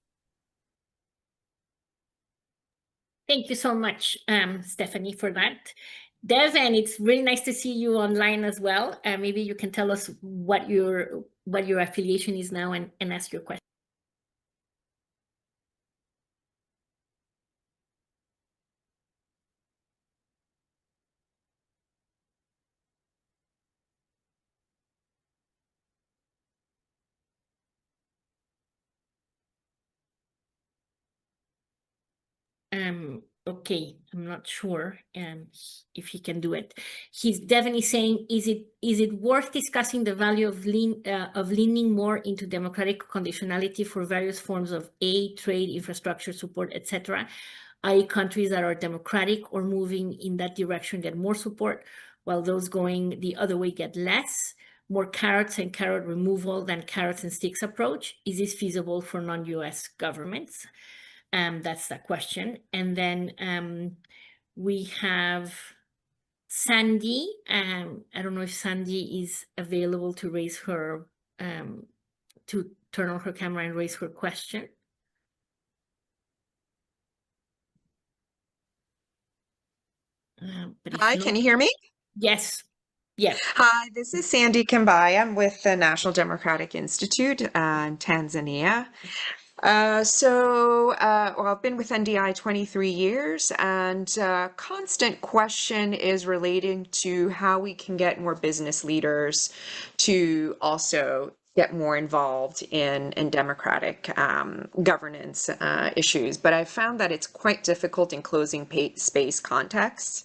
Thank you so much, Stephanie, for that. Dev, and it's really nice to see you online as well. Maybe you can tell us what your affiliation is now and ask your question. Okay, I'm not sure if he can do it. He's definitely saying, is it worth discussing the value of leaning more into democratic conditionality for various forms of aid, trade, infrastructure support, etc., i.e. countries that are democratic or moving in that direction get more support, while those going the other way get less? More carrots and carrot removal than carrots and sticks approach? Is this feasible for non-US governments? That's that question. And then we have Sandy. I don't know if Sandy is available to raise her, to turn on her camera and raise her question. Hi, can you hear me? Yes. Yes. Hi, this is Sandy Kambai. I'm with the National Democratic Institute in Tanzania. Well, I've been with NDI 23 years, and constant question is relating to how we can get more business leaders to also get more involved in democratic governance issues. But I've found that it's quite difficult in closing space contexts,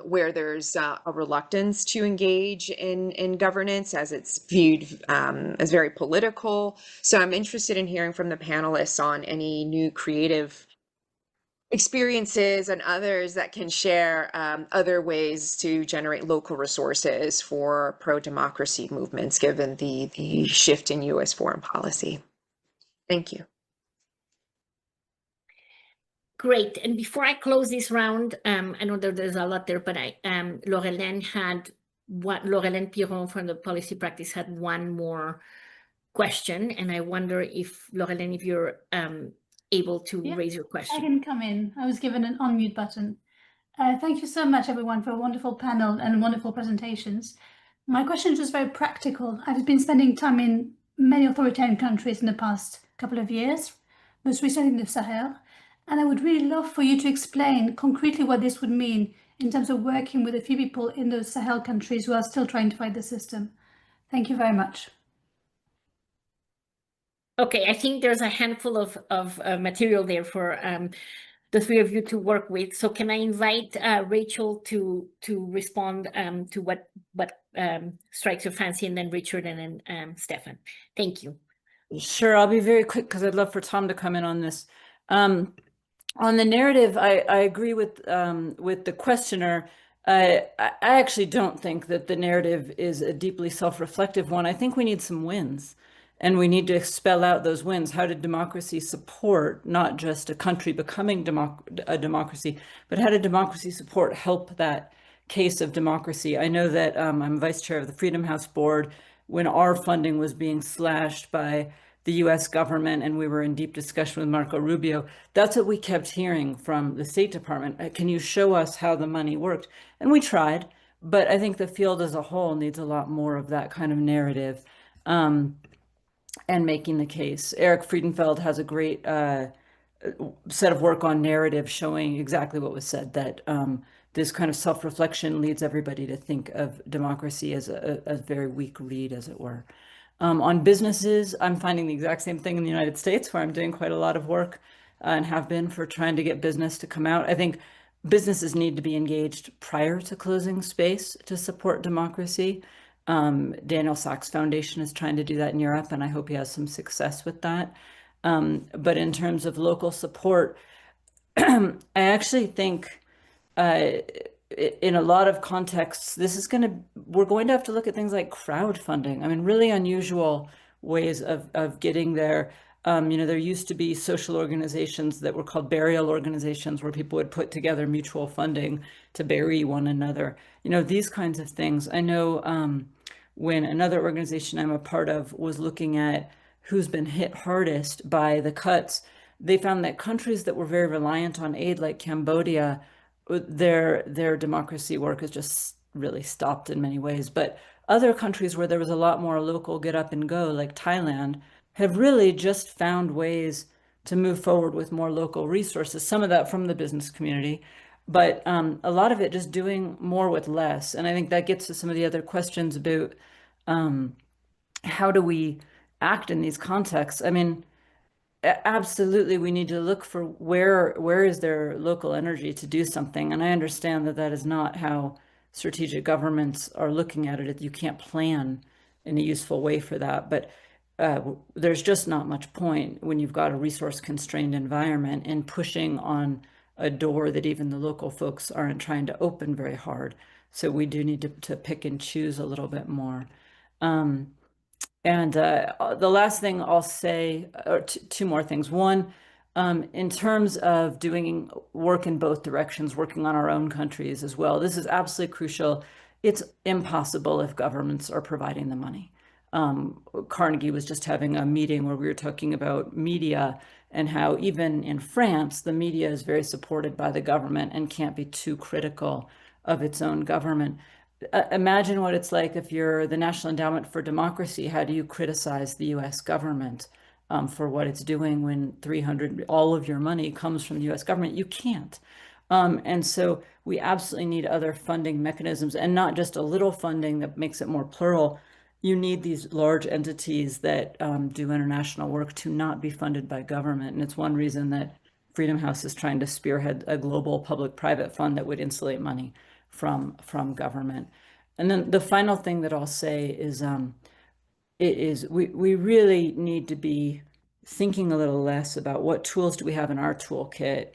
where there's a reluctance to engage in governance, as it's viewed as very political. So I'm interested in hearing from the panelists on any new creative experiences and others that can share other ways to generate local resources for pro-democracy movements, given the shift in US foreign policy. Thank you. Great. And before I close this round, I know there's a lot there, but Laurelène Piron from the policy practice had one more question, and I wonder if, Laurelène, if you're able to raise your question. I can come in. I was given an unmute button. Thank you so much, everyone, for a wonderful panel and wonderful presentations. My question is just very practical. I've been spending time in many authoritarian countries in the past couple of years, most recently in the Sahel, and I would really love for you to explain concretely what this would mean in terms of working with a few people in those Sahel countries who are still trying to fight the system. Thank you very much. Okay, I think there's a handful of material there for the three of you to work with. So can I invite Rachel to respond to what strikes your fancy, and then Richard, and then Stefan. Thank you. Sure, I'll be very quick because I'd love for Tom to come in on this. On the narrative, I agree with the questioner. I actually don't think that the narrative is a deeply self-reflective one. I think we need some wins, and we need to spell out those wins. How did democracy support not just a country becoming a democracy, but how did democracy support help that case of democracy? I know that I'm vice chair of the Freedom House board. When our funding was being slashed by the US government, and we were in deep discussion with Marco Rubio, that's what we kept hearing from the State Department. Can you show us how the money worked? And we tried, but I think the field as a whole needs a lot more of that kind of narrative and making the case. Eric Friedenfeld has a great set of work on narrative showing exactly what was said, that this kind of self-reflection leads everybody to think of democracy as a very weak reed, as it were. On businesses, I'm finding the exact same thing in the United States, where I'm doing quite a lot of work and have been for trying to get business to come out. I think businesses need to be engaged prior to closing space to support democracy. Daniel Sachs Foundation is trying to do that in Europe, and I hope he has some success with that. But in terms of local support, I actually think in a lot of contexts, we're going to have to look at things like crowdfunding. I mean, really unusual ways of getting there. There used to be social organizations that were called burial organizations, where people would put together mutual funding to bury one another. These kinds of things. I know when another organization I'm a part of was looking at who's been hit hardest by the cuts, they found that countries that were very reliant on aid, like Cambodia, their democracy work has just really stopped in many ways. But other countries where there was a lot more local get up and go, like Thailand, have really just found ways to move forward with more local resources, some of that from the business community, but a lot of it just doing more with less. And I think that gets to some of the other questions about how do we act in these contexts. I mean, absolutely, we need to look for where is there local energy to do something. And I understand that is not how strategic governments are looking at it. You can't plan in a useful way for that. But there's just not much point when you've got a resource-constrained environment in pushing on a door that even the local folks aren't trying to open very hard. So we do need to pick and choose a little bit more. And the last thing I'll say, or two more things. One, in terms of doing work in both directions, working on our own countries as well, this is absolutely crucial. It's impossible if governments are providing the money. Carnegie was just having a meeting where we were talking about media and how even in France, the media is very supported by the government and can't be too critical of its own government. Imagine what it's like if you're the National Endowment for Democracy. How do you criticize the US government for what it's doing when all of your money comes from the US government? You can't. And so we absolutely need other funding mechanisms, and not just a little funding that makes it more plural. You need these large entities that do international work to not be funded by government. And it's one reason that Freedom House is trying to spearhead a global public-private fund that would insulate money from government. And then the final thing that I'll say is we really need to be thinking a little less about what tools do we have in our toolkit,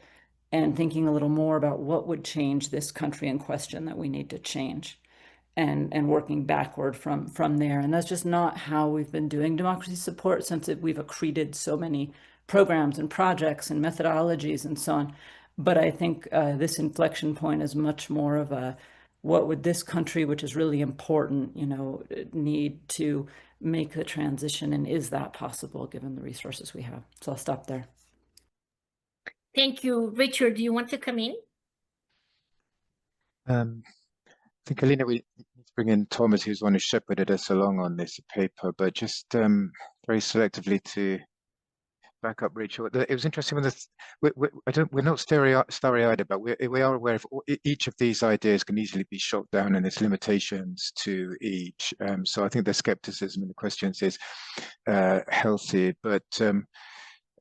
and thinking a little more about what would change this country in question that we need to change, and working backward from there. And that's just not how we've been doing democracy support since we've accreted so many programs and projects and methodologies and so on. But I think this inflection point is much more of a, what would this country, which is really important, need to make the transition, and is that possible given the resources we have? So I'll stop there. Thank you. Richard, do you want to come in? I think, Alina, we need to bring in Thomas, who's one who shepherded us along on this paper, but just very selectively to back up Rachel. It was interesting when we're not starry-eyed about. We are aware of each of these ideas can easily be shot down, and there's limitations to each. So I think the skepticism in the questions is healthy, but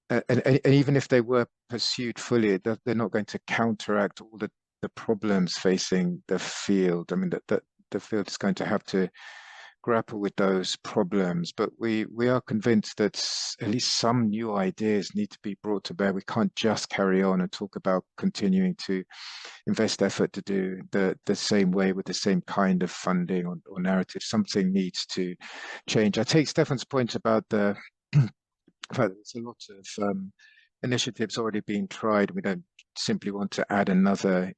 and even if they were pursued fully, they're not going to counteract all the problems facing the field. I mean, that the field is going to have to grapple with those problems, but we are convinced that at least some new ideas need to be brought to bear. We can't just carry on and talk about continuing to invest effort to do the same way with the same kind of funding or narrative. Something needs to change. I take Stefan's point about the fact that there's a lot of initiatives already being tried. We don't simply want to add another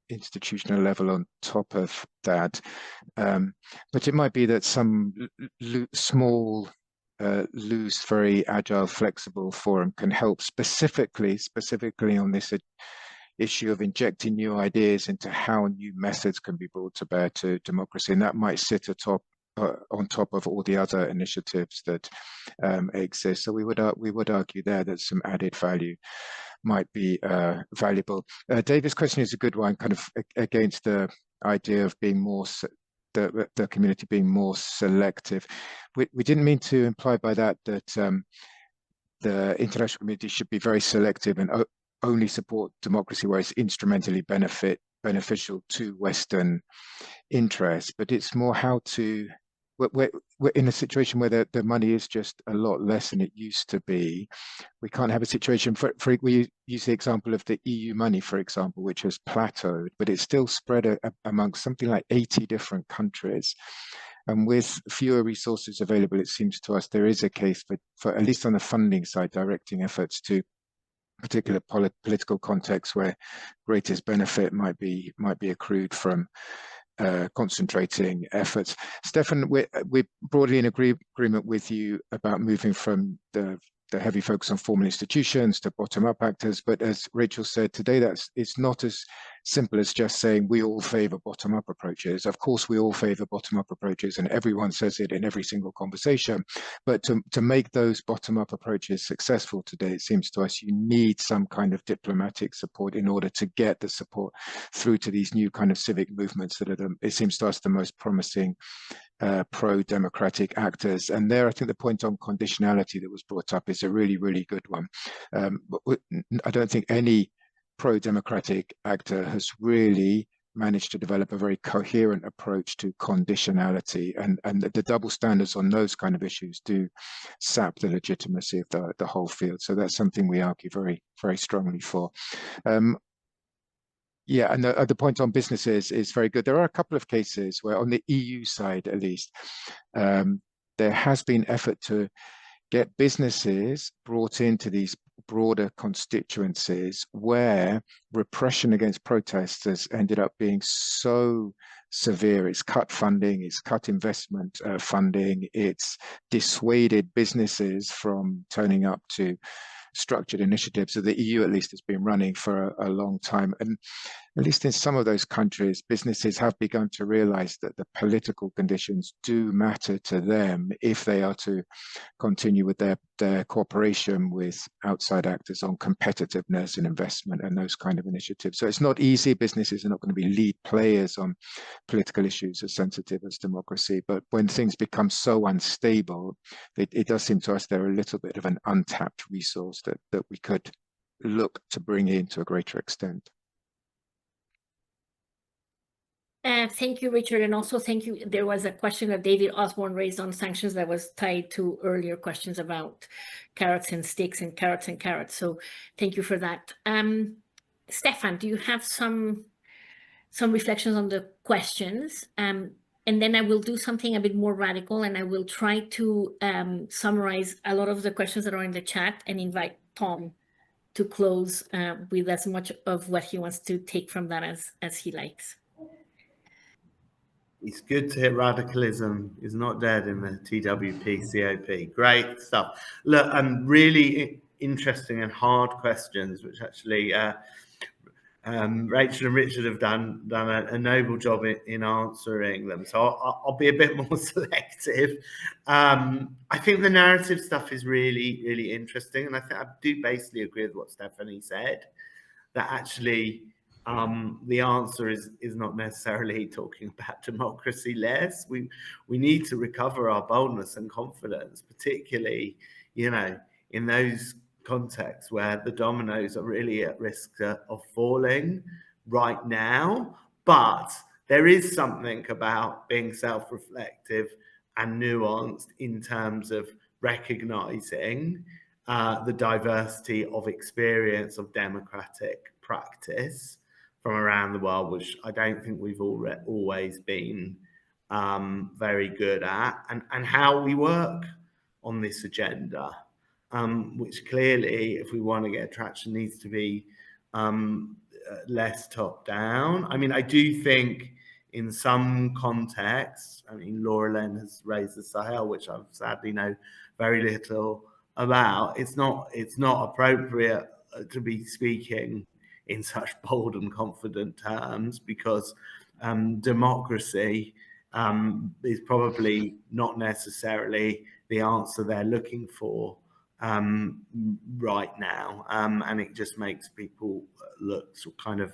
institutional level on top of that, but it might be that some small, loose, very agile, flexible forum can help specifically on this issue of injecting new ideas into how new methods can be brought to bear to democracy, and that might sit on top of all the other initiatives that exist. So we would argue there there's some added value. might be valuable. David's question is a good one, kind of against the idea of being more the community being more selective. We didn't mean to imply by that the international community should be very selective and only support democracy where it's instrumentally beneficial to Western interests, but it's more how to. We're in a situation where the money is just a lot less than it used to be. We can't have a situation we use the example of the EU money, for example, which has plateaued, but it's still spread amongst something like 80 different countries. And with fewer resources available, it seems to us there is a case for at least on the funding side, directing efforts to particular political contexts where greatest benefit might be accrued from concentrating efforts. Stefan, we're broadly in agreement with you about moving from the heavy focus on formal institutions to bottom-up actors, but as Rachel said today, it's not as simple as just saying we all favor bottom-up approaches. Of course, we all favor bottom-up approaches, and everyone says it in every single conversation. But to make those bottom-up approaches successful today, it seems to us you need some kind of diplomatic support in order to get the support through to these new kind of civic movements that are, it seems to us, the most promising pro-democratic actors. And there, I think the point on conditionality that was brought up is a really, really good one. I don't think any pro-democratic actor has really managed to develop a very coherent approach to conditionality, and the double standards on those kind of issues do sap the legitimacy of the whole field. So that's something we argue very, very strongly for. Yeah, and the point on businesses is very good. There are a couple of cases where, on the EU side at least, there has been effort to get businesses brought into these broader constituencies where repression against protesters ended up being so severe. It's cut funding, it's cut investment funding, it's dissuaded businesses from turning up to structured initiatives that the EU at least has been running for a long time. And at least in some of those countries, businesses have begun to realize that the political conditions do matter to them if they are to continue with their cooperation with outside actors on competitiveness and investment and those kind of initiatives. So it's not easy. Businesses are not going to be lead players on political issues as sensitive as democracy. But when things become so unstable, it does seem to us they're a little bit of an untapped resource that we could look to bring in to a greater extent. Thank you, Richard, and also thank you. There was a question that David Osborne raised on sanctions that was tied to earlier questions about carrots and sticks and carrots and carrots. So thank you for that. Stefan, do you have some reflections on the questions? And then I will do something a bit more radical, and I will try to summarize a lot of the questions that are in the chat and invite Tom to close with as much of what he wants to take from that as he likes. It's good to hear radicalism is not dead in the TWP COP. Great stuff. Look, really interesting and hard questions, which actually Rachel and Richard have done a noble job in answering them. So I'll be a bit more selective. I think the narrative stuff is really, really interesting. And I think I do basically agree with what Stephanie said, that actually the answer is not necessarily talking about democracy less. We need to recover our boldness and confidence, particularly, in those contexts where the dominoes are really at risk of falling right now. But there is something about being self-reflective and nuanced in terms of recognizing the diversity of experience of democratic practice from around the world, which I don't think we've always been very good at, and how we work on this agenda, which clearly, if we want to get traction, needs to be less top-down. I mean, I do think in some contexts, Laura Len has raised the Sahel, which I sadly know very little about. It's not appropriate to be speaking in such bold and confident terms, because democracy is probably not necessarily the answer they're looking for right now, and it just makes people look sort of kind of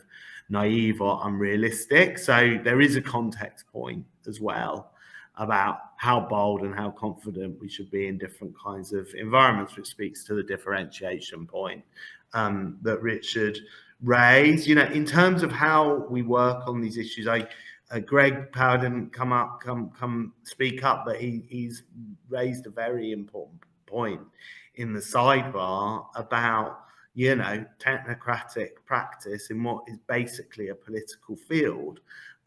naive or unrealistic. So there is a context point as well about how bold and how confident we should be in different kinds of environments, which speaks to the differentiation point that Richard raised. You know, in terms of how we work on these issues, Greg Power didn't come speak up, but he's raised a very important point in the sidebar about, you know, technocratic practice in what is basically a political field.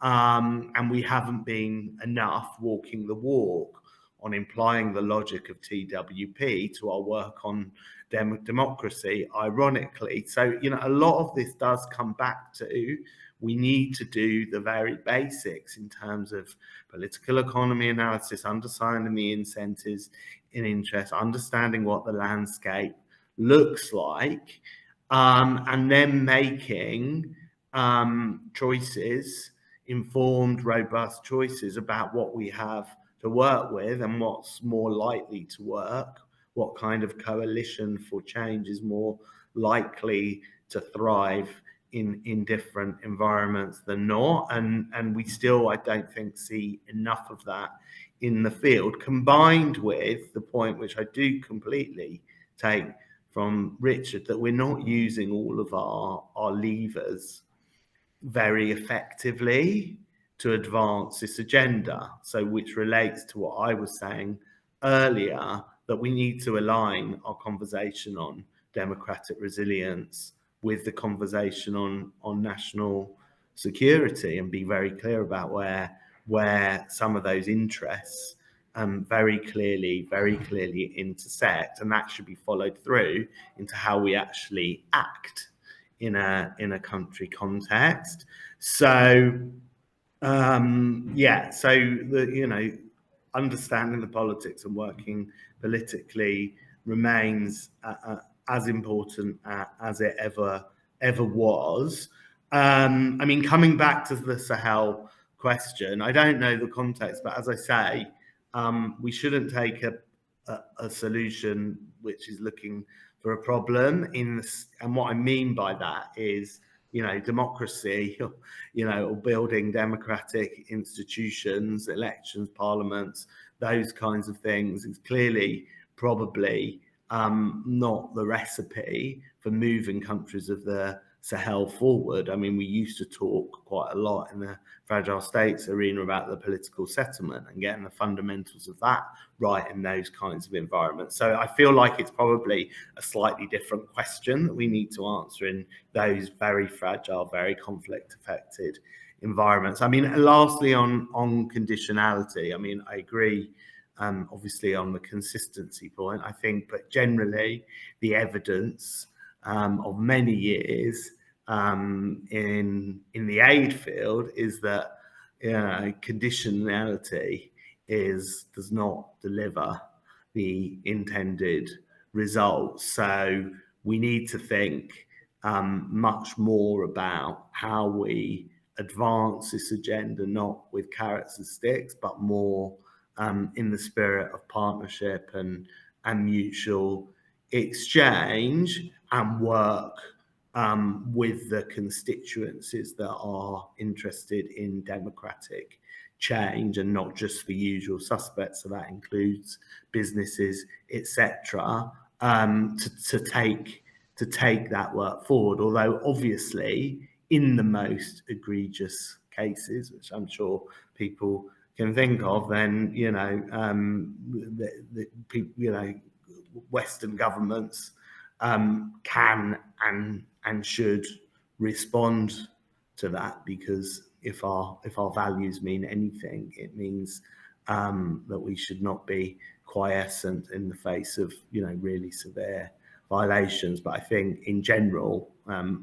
And we haven't been enough walking the walk on implying the logic of TWP to our work on democracy, ironically. So, you know, a lot of this does come back to, we need to do the very basics in terms of political economy analysis, understanding the incentives in interest, understanding what the landscape looks like, and then making choices, informed, robust choices about what we have to work with and what's more likely to work, what kind of coalition for change is more likely to thrive in different environments than not. And we still, I don't think, see enough of that in the field, combined with the point which I do completely take from Richard, that we're not using all of our levers very effectively to advance this agenda. So which relates to what I was saying earlier, that we need to align our conversation on democratic resilience with the conversation on national security, and be very clear about where some of those interests very clearly intersect, and that should be followed through into how we actually act in a country context. So yeah, so the, you know, understanding the politics and working politically remains as important as it ever was. I mean, coming back to the Sahel question, I don't know the context, but as I say, we shouldn't take a solution which is looking for a problem in this, and what I mean by that is, you know, democracy, you know, or building democratic institutions, elections, parliaments, those kinds of things is clearly probably not the recipe for moving countries of the Sahel forward. I mean, we used to talk quite a lot in the fragile states arena about the political settlement and getting the fundamentals of that right in those kinds of environments. So I feel like it's probably a slightly different question that we need to answer in those very fragile, very conflict-affected environments. I mean, lastly, on conditionality, I mean, I agree obviously on the consistency point, I think, but generally the evidence of many years in the aid field is that, you know, conditionality does not deliver the intended results. So we need to think much more about how we advance this agenda, not with carrots and sticks, but more in the spirit of partnership and mutual exchange, and work with the constituencies that are interested in democratic change, and not just the usual suspects. So that includes businesses, etc., to take that work forward. Although obviously, in the most egregious cases, which I'm sure people can think of, then, you know, you know, Western governments can and should respond to that, because if our values mean anything, it means that we should not be quiescent in the face of, you know, really severe violations. But I think in general,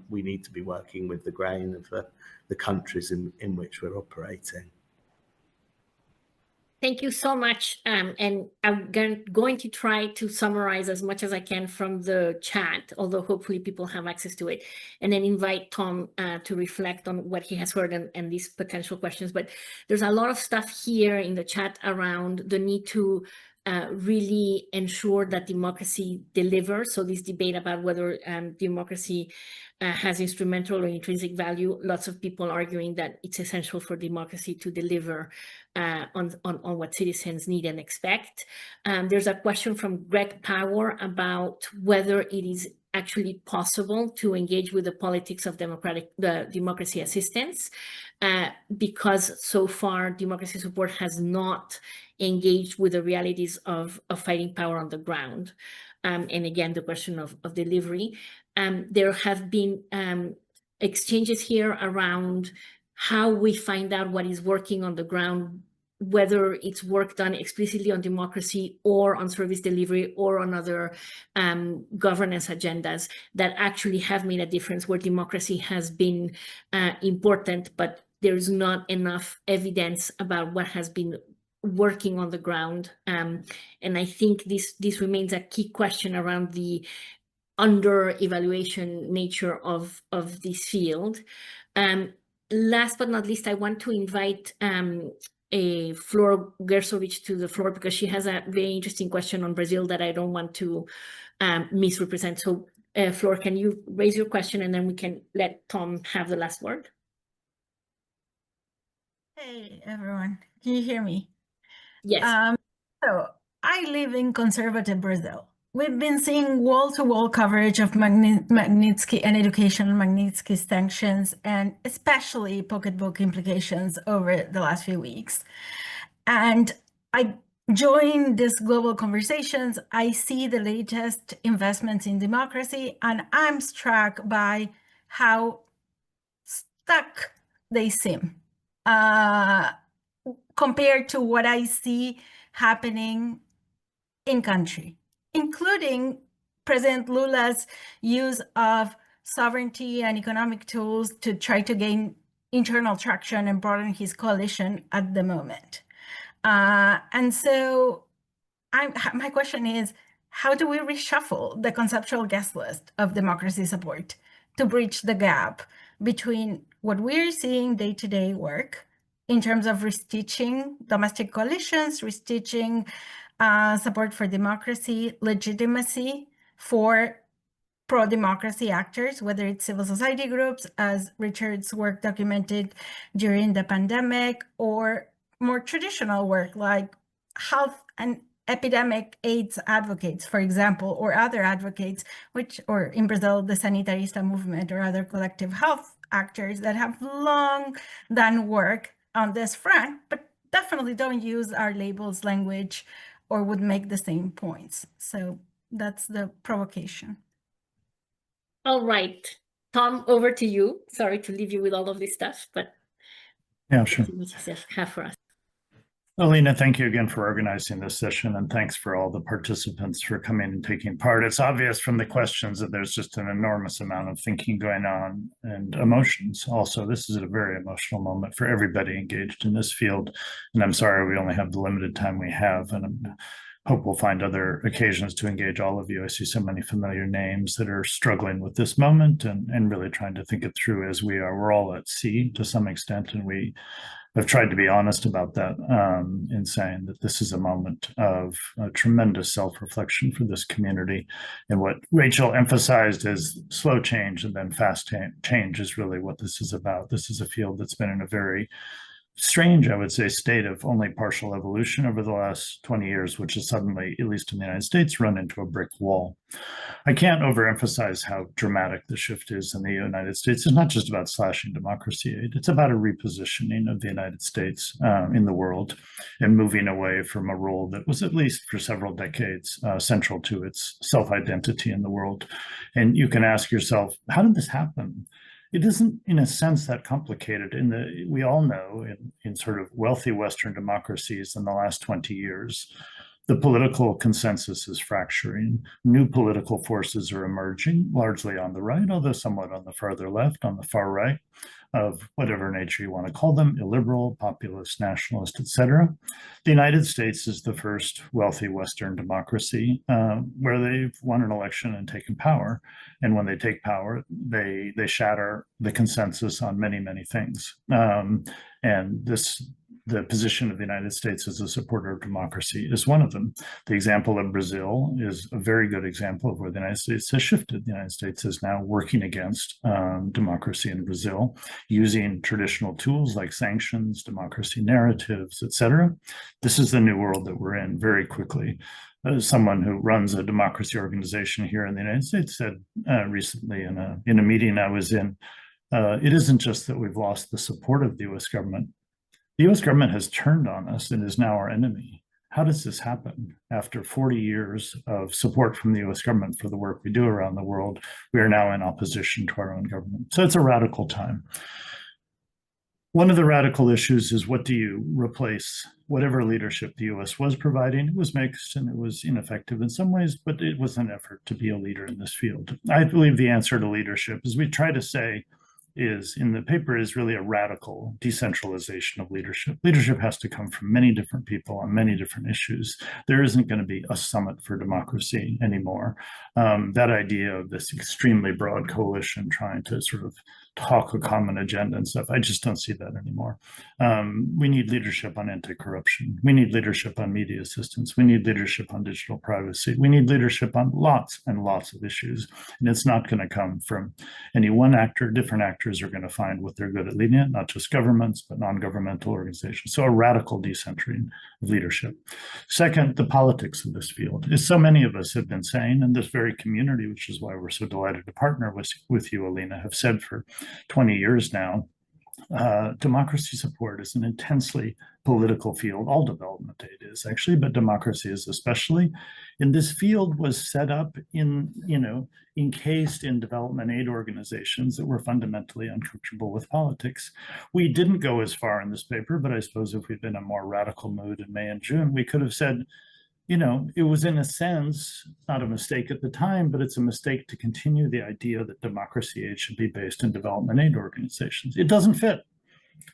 we need to be working with the grain of the countries in which we're operating. Thank you so much. And I'm going to try to summarize as much as I can from the chat, although hopefully people have access to it, and then invite Tom to reflect on what he has heard and these potential questions. But there's a lot of stuff here in the chat around the need to really ensure that democracy delivers. So this debate about whether democracy has instrumental or intrinsic value, lots of people arguing that it's essential for democracy to deliver on what citizens need and expect. There's a question from Greg Power about whether it is actually possible to engage with the politics of democracy assistance, because so far democracy support has not engaged with the realities of fighting power on the ground. And again, the question of delivery. There have been exchanges here around how we find out what is working on the ground, whether it's work done explicitly on democracy or on service delivery or on other governance agendas that actually have made a difference, where democracy has been important, but there's not enough evidence about what has been working on the ground. And I think this remains a key question around the under-evaluation nature of this field. Last but not least, I want to invite Flor Gersovich to the floor, because she has a very interesting question on Brazil that I don't want to misrepresent. So Flor, can you raise your question and then we can let Tom have the last word? Hey, everyone. Can you hear me? Yes. So I live in conservative Brazil. We've been seeing wall-to-wall coverage of Magnitsky and education Magnitsky sanctions, and especially pocketbook implications over the last few weeks. And I join these global conversations. I see the latest investments in democracy, and I'm struck by how stuck they seem compared to what I see happening in country, including President Lula's use of sovereignty and economic tools to try to gain internal traction and broaden his coalition at the moment. And so my question is, how do we reshuffle the conceptual guest list of democracy support to bridge the gap between what we're seeing day-to-day work in terms of restitching domestic coalitions, restitching support for democracy, legitimacy for pro-democracy actors, whether it's civil society groups, as Richard's work documented during the pandemic, or more traditional work like health and epidemic AIDS advocates, for example, or other advocates, or in Brazil, the Sanitarista movement or other collective health actors that have long done work on this front, but definitely don't use our labels language or would make the same points. So that's the provocation. All right, Tom, over to you. Sorry to leave you with all of this stuff, but yeah, sure. Have for us. Alina, thank you again for organizing this session, and thanks for all the participants for coming and taking part. It's obvious from the questions that there's just an enormous amount of thinking going on, and emotions also. This is a very emotional moment for everybody engaged in this field, and I'm sorry we only have the limited time we have, and I hope we'll find other occasions to engage all of you. I see so many familiar names that are struggling with this moment and really trying to think it through as we are. We're all at sea to some extent, and I've tried to be honest about that in saying that this is a moment of tremendous self-reflection for this community. And what Rachel emphasized as slow change and then fast change is really what this is about. This is a field that's been in a very strange, I would say, state of only partial evolution over the last 20 years, which has suddenly, at least in the United States, run into a brick wall. I can't overemphasize how dramatic the shift is in the United States. It's not just about slashing democracy aid. It's about a repositioning of the United States in the world and moving away from a role that was, at least for several decades, central to its self-identity in the world. And you can ask yourself, how did this happen? It isn't, in a sense, that complicated. We all know in sort of wealthy Western democracies in the last 20 years, the political consensus is fracturing. New political forces are emerging, largely on the right, although somewhat on the further left, on the far right, of whatever nature you want to call them, illiberal, populist, nationalist, etc. The United States is the first wealthy Western democracy where they've won an election and taken power. And when they take power, they shatter the consensus on many, many things. And this the position of the United States as a supporter of democracy is one of them. The example of Brazil is a very good example of where the United States has shifted. The United States is now working against democracy in Brazil, using traditional tools like sanctions, democracy narratives, etc. This is the new world that we're in very quickly. Someone who runs a democracy organization here in the United States said recently in a meeting I was in, it isn't just that we've lost the support of the US government. The US government has turned on us and is now our enemy. How does this happen? After 40 years of support from the US government for the work we do around the world, we are now in opposition to our own government. So it's a radical time. One of the radical issues is, what do you replace? Whatever leadership the US was providing, it was mixed and it was ineffective in some ways, but it was an effort to be a leader in this field. I believe the answer to leadership, as we try to say, is in the paper, is really a radical decentralization of leadership. Leadership has to come from many different people on many different issues. There isn't going to be a summit for democracy anymore. That idea of this extremely broad coalition trying to sort of talk a common agenda and stuff, I just don't see that anymore. We need leadership on anti-corruption. We need leadership on media assistance. We need leadership on digital privacy. We need leadership on lots and lots of issues. And it's not going to come from any one actor. Different actors are going to find what they're good at leading it, not just governments, but non-governmental organizations. So a radical decentering of leadership. Second, the politics of this field. As so many of us have been saying, and this very community, which is why we're so delighted to partner with you, Alina, have said for 20 years now, democracy support is an intensely political field. All development aid is actually, but democracy is especially. And this field was set up encased in development aid organizations that were fundamentally uncomfortable with politics. We didn't go as far in this paper, but I suppose if we'd been in a more radical mood in May and June, we could have said, it was in a sense not a mistake at the time, but it's a mistake to continue the idea that democracy aid should be based in development aid organizations. It doesn't fit.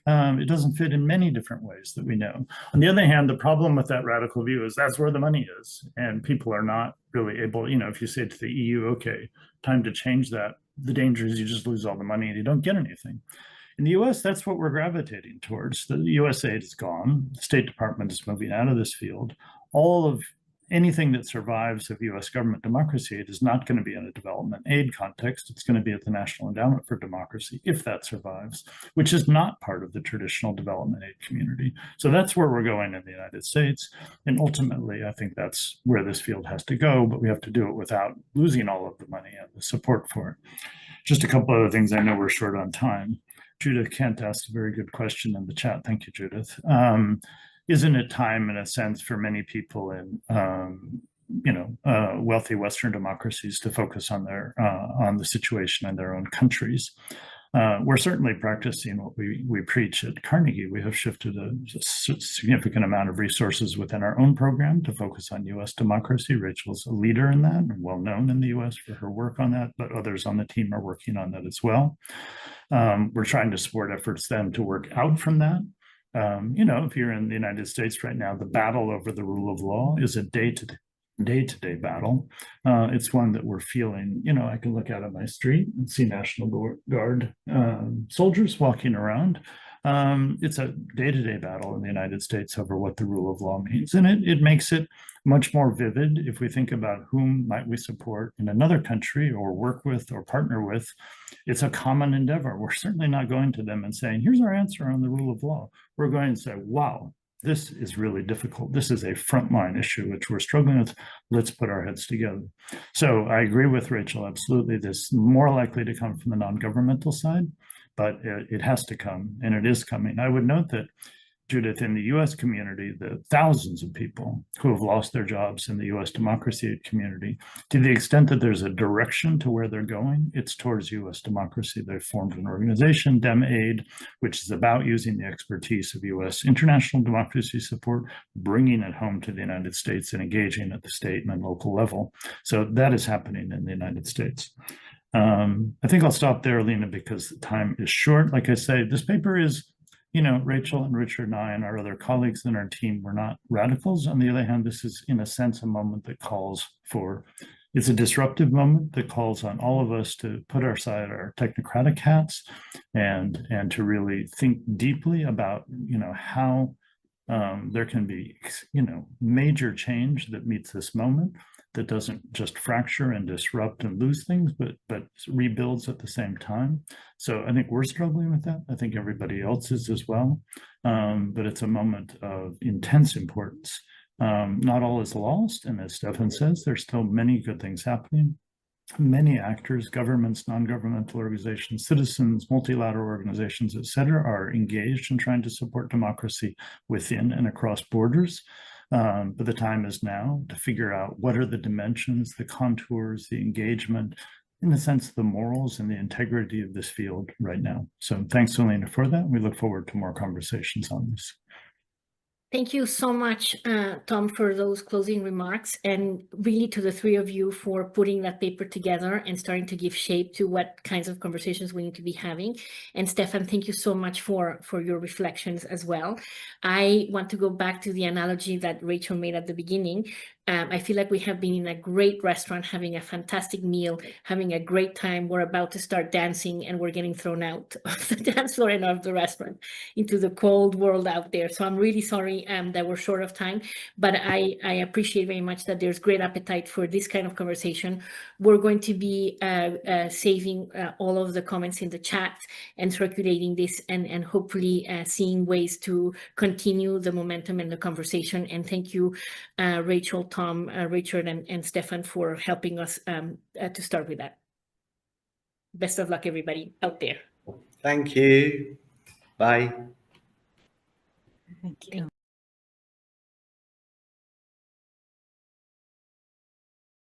It doesn't fit in many different ways that we know. On the other hand, the problem with that radical view is that's where the money is, and people are not really able, if you say to the EU, okay, time to change that, the danger is you just lose all the money and you don't get anything. In the US, that's what we're gravitating towards. The US aid is gone. The State Department is moving out of this field. All of anything that survives of US government democracy aid is not going to be in a development aid context. It's going to be at the National Endowment for Democracy, if that survives, which is not part of the traditional development aid community. So that's where we're going in the United States. And ultimately, I think that's where this field has to go, but we have to do it without losing all of the money and the support for it. Just a couple other things. I know we're short on time. Judith Kent asked a very good question in the chat. Thank you, Judith. Isn't it time, in a sense, for many people in wealthy Western democracies to focus on the situation in their own countries? We're certainly practicing what we preach at Carnegie. We have shifted a significant amount of resources within our own program to focus on US democracy. Rachel's a leader in that and well known in the US for her work on that, but others on the team are working on that as well. We're trying to support efforts then to work out from that. If you're in the United States right now, the battle over the rule of law is a day-to-day battle. It's one that we're feeling. I can look out on my street and see National Guard soldiers walking around. It's a day-to-day battle in the United States over what the rule of law means. And it makes it much more vivid if we think about whom might we support in another country or work with or partner with. It's a common endeavor. We're certainly not going to them and saying, here's our answer on the rule of law. We're going to say, wow, this is really difficult. This is a frontline issue, which we're struggling with. Let's put our heads together. So I agree with Rachel, absolutely. This is more likely to come from the non-governmental side, but it has to come, and it is coming. I would note that, Judith, in the US community, the thousands of people who have lost their jobs in the US democracy community, to the extent that there's a direction to where they're going, it's towards US democracy. They've formed an organization, DemAid, which is about using the expertise of US international democracy support, bringing it home to the United States and engaging at the state and local level. So that is happening in the United States. I think I'll stop there, Alina, because the time is short. Like I say, this paper is, Rachel and Richard and I and our other colleagues in our team, we're not radicals. On the other hand, this is, in a sense, a moment that calls for, it's a disruptive moment that calls on all of us to put aside our technocratic hats and to really think deeply about, how There can be, major change that meets this moment, that doesn't just fracture and disrupt and lose things, but rebuilds at the same time. So I think we're struggling with that. I think everybody else is as well. But it's a moment of intense importance. Not all is lost. And as Stefan says, there's still many good things happening. Many actors, governments, non-governmental organizations, citizens, multilateral organizations, etc., are engaged in trying to support democracy within and across borders. But the time is now to figure out what are the dimensions, the contours, the engagement, in a sense, the morals and the integrity of this field right now. So thanks, Elena, for that. We look forward to more conversations on this. Thank you so much, Tom, for those closing remarks, and really to the three of you for putting that paper together and starting to give shape to what kinds of conversations we need to be having. And Stefan, thank you so much for your reflections as well. I want to go back to the analogy that Rachel made at the beginning. I feel like we have been in a great restaurant, having a fantastic meal, having a great time. We're about to start dancing and we're getting thrown out of the dance floor and out of the restaurant into the cold world out there. So I'm really sorry that we're short of time, but I appreciate very much that there's great appetite for this kind of conversation. We're going to be saving all of the comments in the chat and circulating this and hopefully seeing ways to continue the momentum and the conversation. And thank you, Rachel, Tom, Richard, and Stefan for helping us to start with that. Best of luck, everybody out there. Thank you. Bye. Thank you.